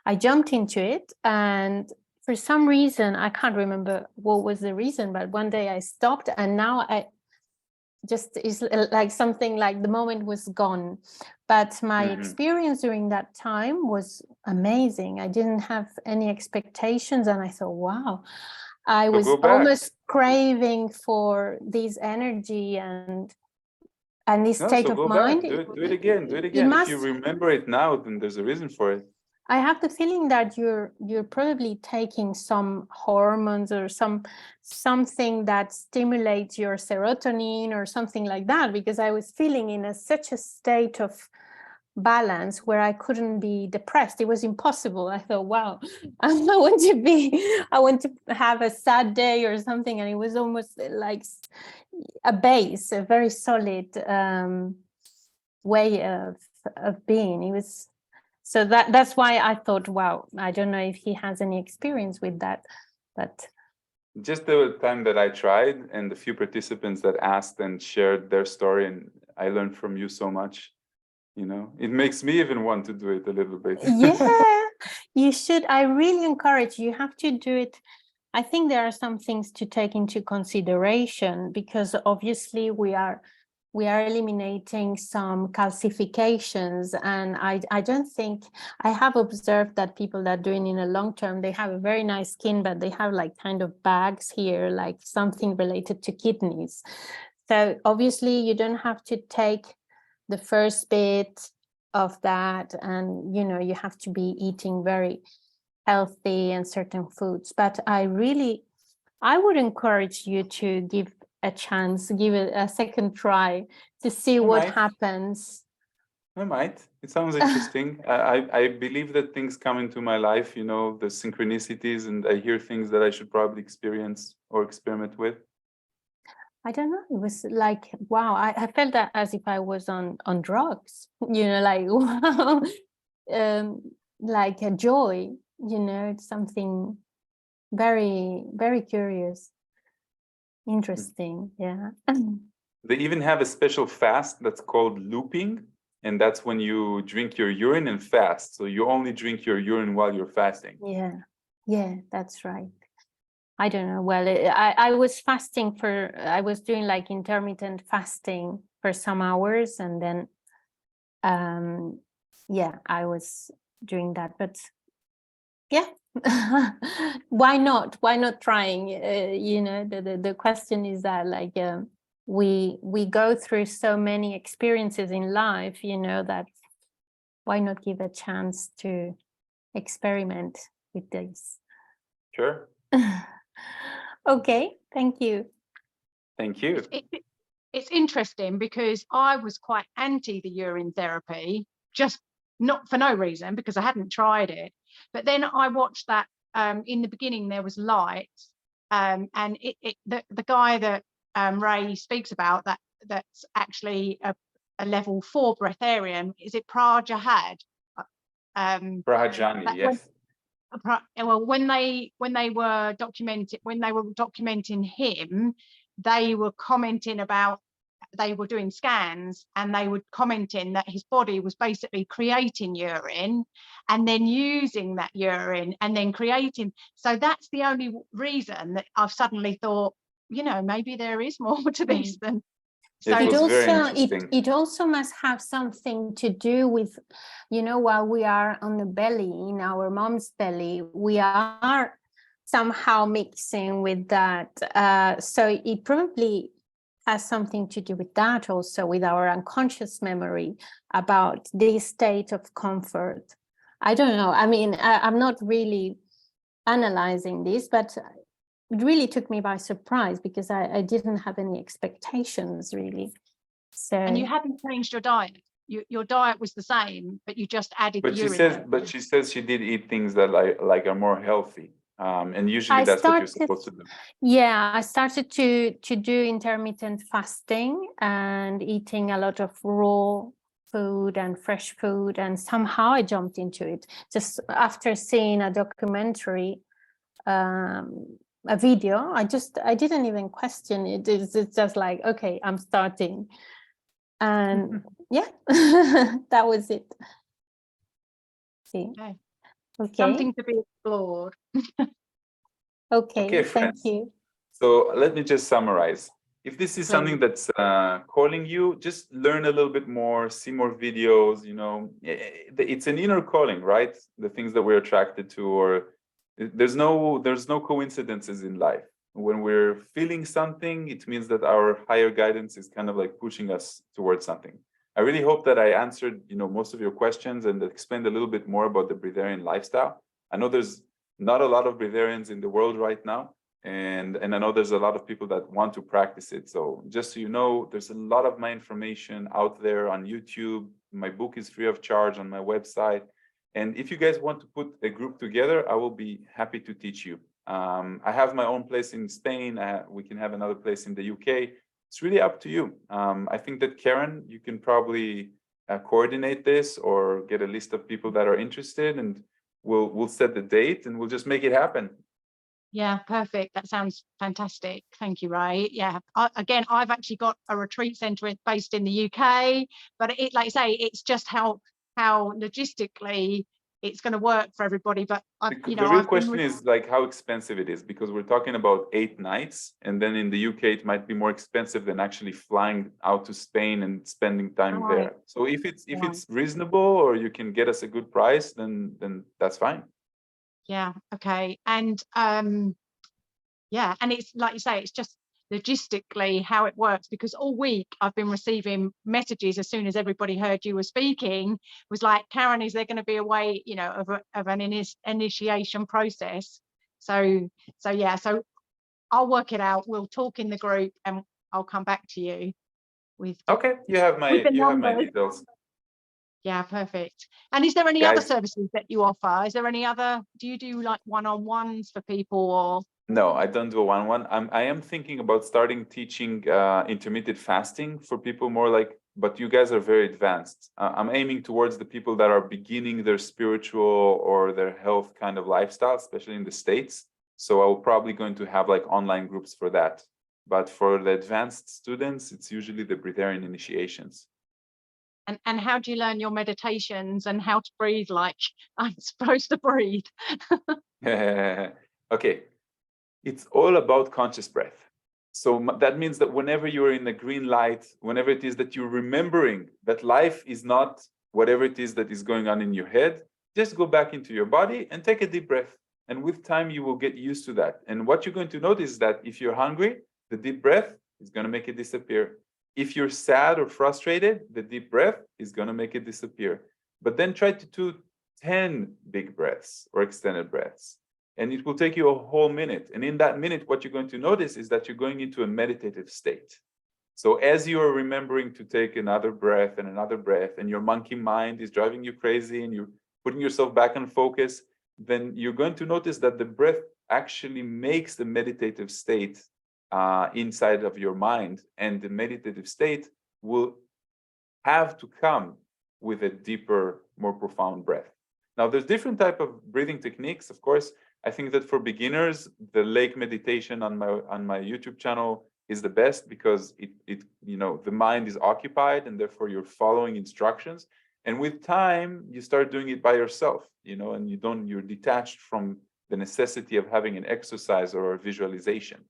I jumped into it, and for some reason, I can't remember what was the reason, but one day I stopped, and now it's like something like the moment was gone. But my experience during that time was amazing. I didn't have any expectations, and I thought, wow. I was go back. almost craving for this energy and this No, state so of go mind. back. Do it again. Do it again. If you must, remember it now, then there's a reason for it. I have the feeling that you're probably taking some hormones or something that stimulates your serotonin or something like that, because I was feeling in such a state of balance where I couldn't be depressed. It was impossible. I thought, wow, I want to have a sad day or something, and it was almost like a base, a very solid way of being. It was. So that's why I thought, wow, I don't know if he has any experience with that, but. Just the time that I tried and the few participants that asked and shared their story, and I learned from you so much, you know, it makes me even want to do it a little bit. Yeah, you should. I really encourage you. You have to do it. I think there are some things to take into consideration, because obviously we are eliminating some calcifications, and I don't think, I have observed that people that are doing in a long term, they have a very nice skin, but they have like kind of bags here, like something related to kidneys. So obviously you don't have to take the first bit of that, and you know, you have to be eating very healthy and certain foods. But I would encourage you to give a chance, give it a second try to see what happens. I might. It sounds interesting. I believe that things come into my life, you know, the synchronicities, and I hear things that I should probably experience or experiment with. I don't know. It was like, wow, I felt that as if I was on drugs, you know, like, wow, like a joy, you know, it's something very, very curious. Interesting, yeah. They even have a special fast that's called looping, and that's when you drink your urine and fast. So you only drink your urine while you're fasting. Yeah, that's right. I don't know. Well, I was fasting I was doing like intermittent fasting for some hours, and then, yeah, I was doing that. But yeah, why not? Why not trying? You know, the question is that, like, we go through so many experiences in life, you know, that why not give a chance to experiment with this? Sure. Okay, thank you. Thank you. It's interesting because I was quite anti the urine therapy, just not for no reason, because I hadn't tried it. But then I watched that in the beginning there was light, and the guy that Ray speaks about, that's actually a level 4 breatharian. Is it Prajahad? Prajani, yes. Well, when they were documenting him, they were commenting about, they were doing scans, and they were commenting that his body was basically creating urine and then using that urine and then creating. So that's the only reason that I've suddenly thought, you know, maybe there is more to this than. So it also must have something to do with, you know, while we are on the belly, in our mom's belly, we are somehow mixing with that. So it probably has something to do with that, also with our unconscious memory about this state of comfort. I don't know. I mean, I'm not really analyzing this, but it really took me by surprise, because I didn't have any expectations, really. So. And you hadn't changed your diet. Your diet was the same, but you just added. But she says she did eat things that like are more healthy. And usually that's what you're supposed to do. Yeah, I started to do intermittent fasting and eating a lot of raw food and fresh food, and somehow I jumped into it just after seeing a documentary, a video. I didn't even question it. It's just like, okay, I'm starting, and yeah, that was it. See, okay, something to be explored. Okay, thank you. So let me just summarize. If this is something that's calling you, just learn a little bit more, see more videos, you know, it's an inner calling, right? The things that we're attracted to, or there's no coincidences in life. When we're feeling something, it means that our higher guidance is kind of like pushing us towards something. I really hope that I answered, most of your questions and explained a little bit more about the breatharian lifestyle. I know there's not a lot of breatharians in the world right now, and I know there's a lot of people that want to practice it. So just so you know, there's a lot of my information out there on YouTube. My book is free of charge on my website. And if you guys want to put a group together, I will be happy to teach you. I have my own place in Spain. We can have another place in the UK. It's really up to you. I think that Karen, you can probably coordinate this or get a list of people that are interested, and we'll set the date and we'll just make it happen. Yeah, perfect. That sounds fantastic. Thank you, Ray. Yeah. Again, I've actually got a retreat centre based in the UK, but it, like I say, it's just how logistically it's going to work for everybody. But the real question is like how expensive it is, because we're talking about 8 nights, and then in the UK it might be more expensive than actually flying out to Spain and spending time there. So if it's reasonable, or you can get us a good price, then that's fine. Yeah. Okay. And yeah, and it's like you say, it's just logistically how it works, because all week I've been receiving messages as soon as everybody heard you were speaking, was like, Karen, is there going to be a way, of an initiation process? So yeah, so I'll work it out. We'll talk in the group and I'll come back to you with. Okay, you have my details. Yeah, perfect. And is there any other services that you offer? Is there any other, do you do like one-on-ones for people, or? No, I don't do a one-on-one. I am thinking about starting teaching intermittent fasting for people more like, but you guys are very advanced. I'm aiming towards the people that are beginning their spiritual or their health kind of lifestyle, especially in the States. So I'll probably going to have like online groups for that. But for the advanced students, it's usually the breatharian initiations. And how do you learn your meditations and how to breathe like I'm supposed to breathe? Okay, it's all about conscious breath. So that means that whenever you're in the green light, whenever it is that you're remembering that life is not whatever it is that is going on in your head, just go back into your body and take a deep breath. And with time, you will get used to that. And what you're going to notice is that if you're hungry, the deep breath is going to make it disappear. If you're sad or frustrated, the deep breath is going to make it disappear. But then try to do 10 big breaths or extended breaths. And it will take you a whole minute. And in that minute, what you're going to notice is that you're going into a meditative state. So as you are remembering to take another breath, and your monkey mind is driving you crazy and you're putting yourself back on focus, then you're going to notice that the breath actually makes the meditative state inside of your mind, and the meditative state will have to come with a deeper, more profound breath. Now, there's different type of breathing techniques. Of course, I think that for beginners, the lake meditation on my YouTube channel is the best, because the mind is occupied and therefore you're following instructions. And with time, you start doing it by yourself, and you're detached from the necessity of having an exercise or a visualization.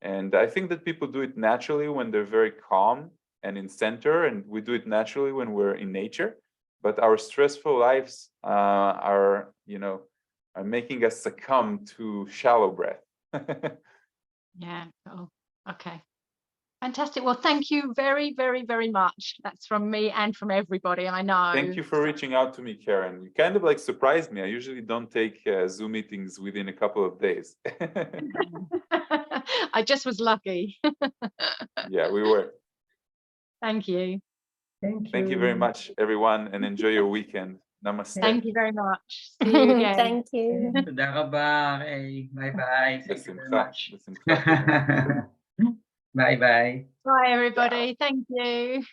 And I think that people do it naturally when they're very calm and in center, and we do it naturally when we're in nature. But our stressful lives are making us succumb to shallow breath. Yeah. Oh, okay. Fantastic. Well, thank you very, very, very much. That's from me and from everybody, I know. Thank you for reaching out to me, Karen. You kind of like surprised me. I usually don't take Zoom meetings within a couple of days. I just was lucky. Yeah, we were. Thank you. Thank you very much, everyone, and enjoy your weekend. Namaste. Thank you very much. See you again. Thank you. Bye-bye. Thank you very much. Bye-bye. Bye-bye. Bye, everybody. Thank you.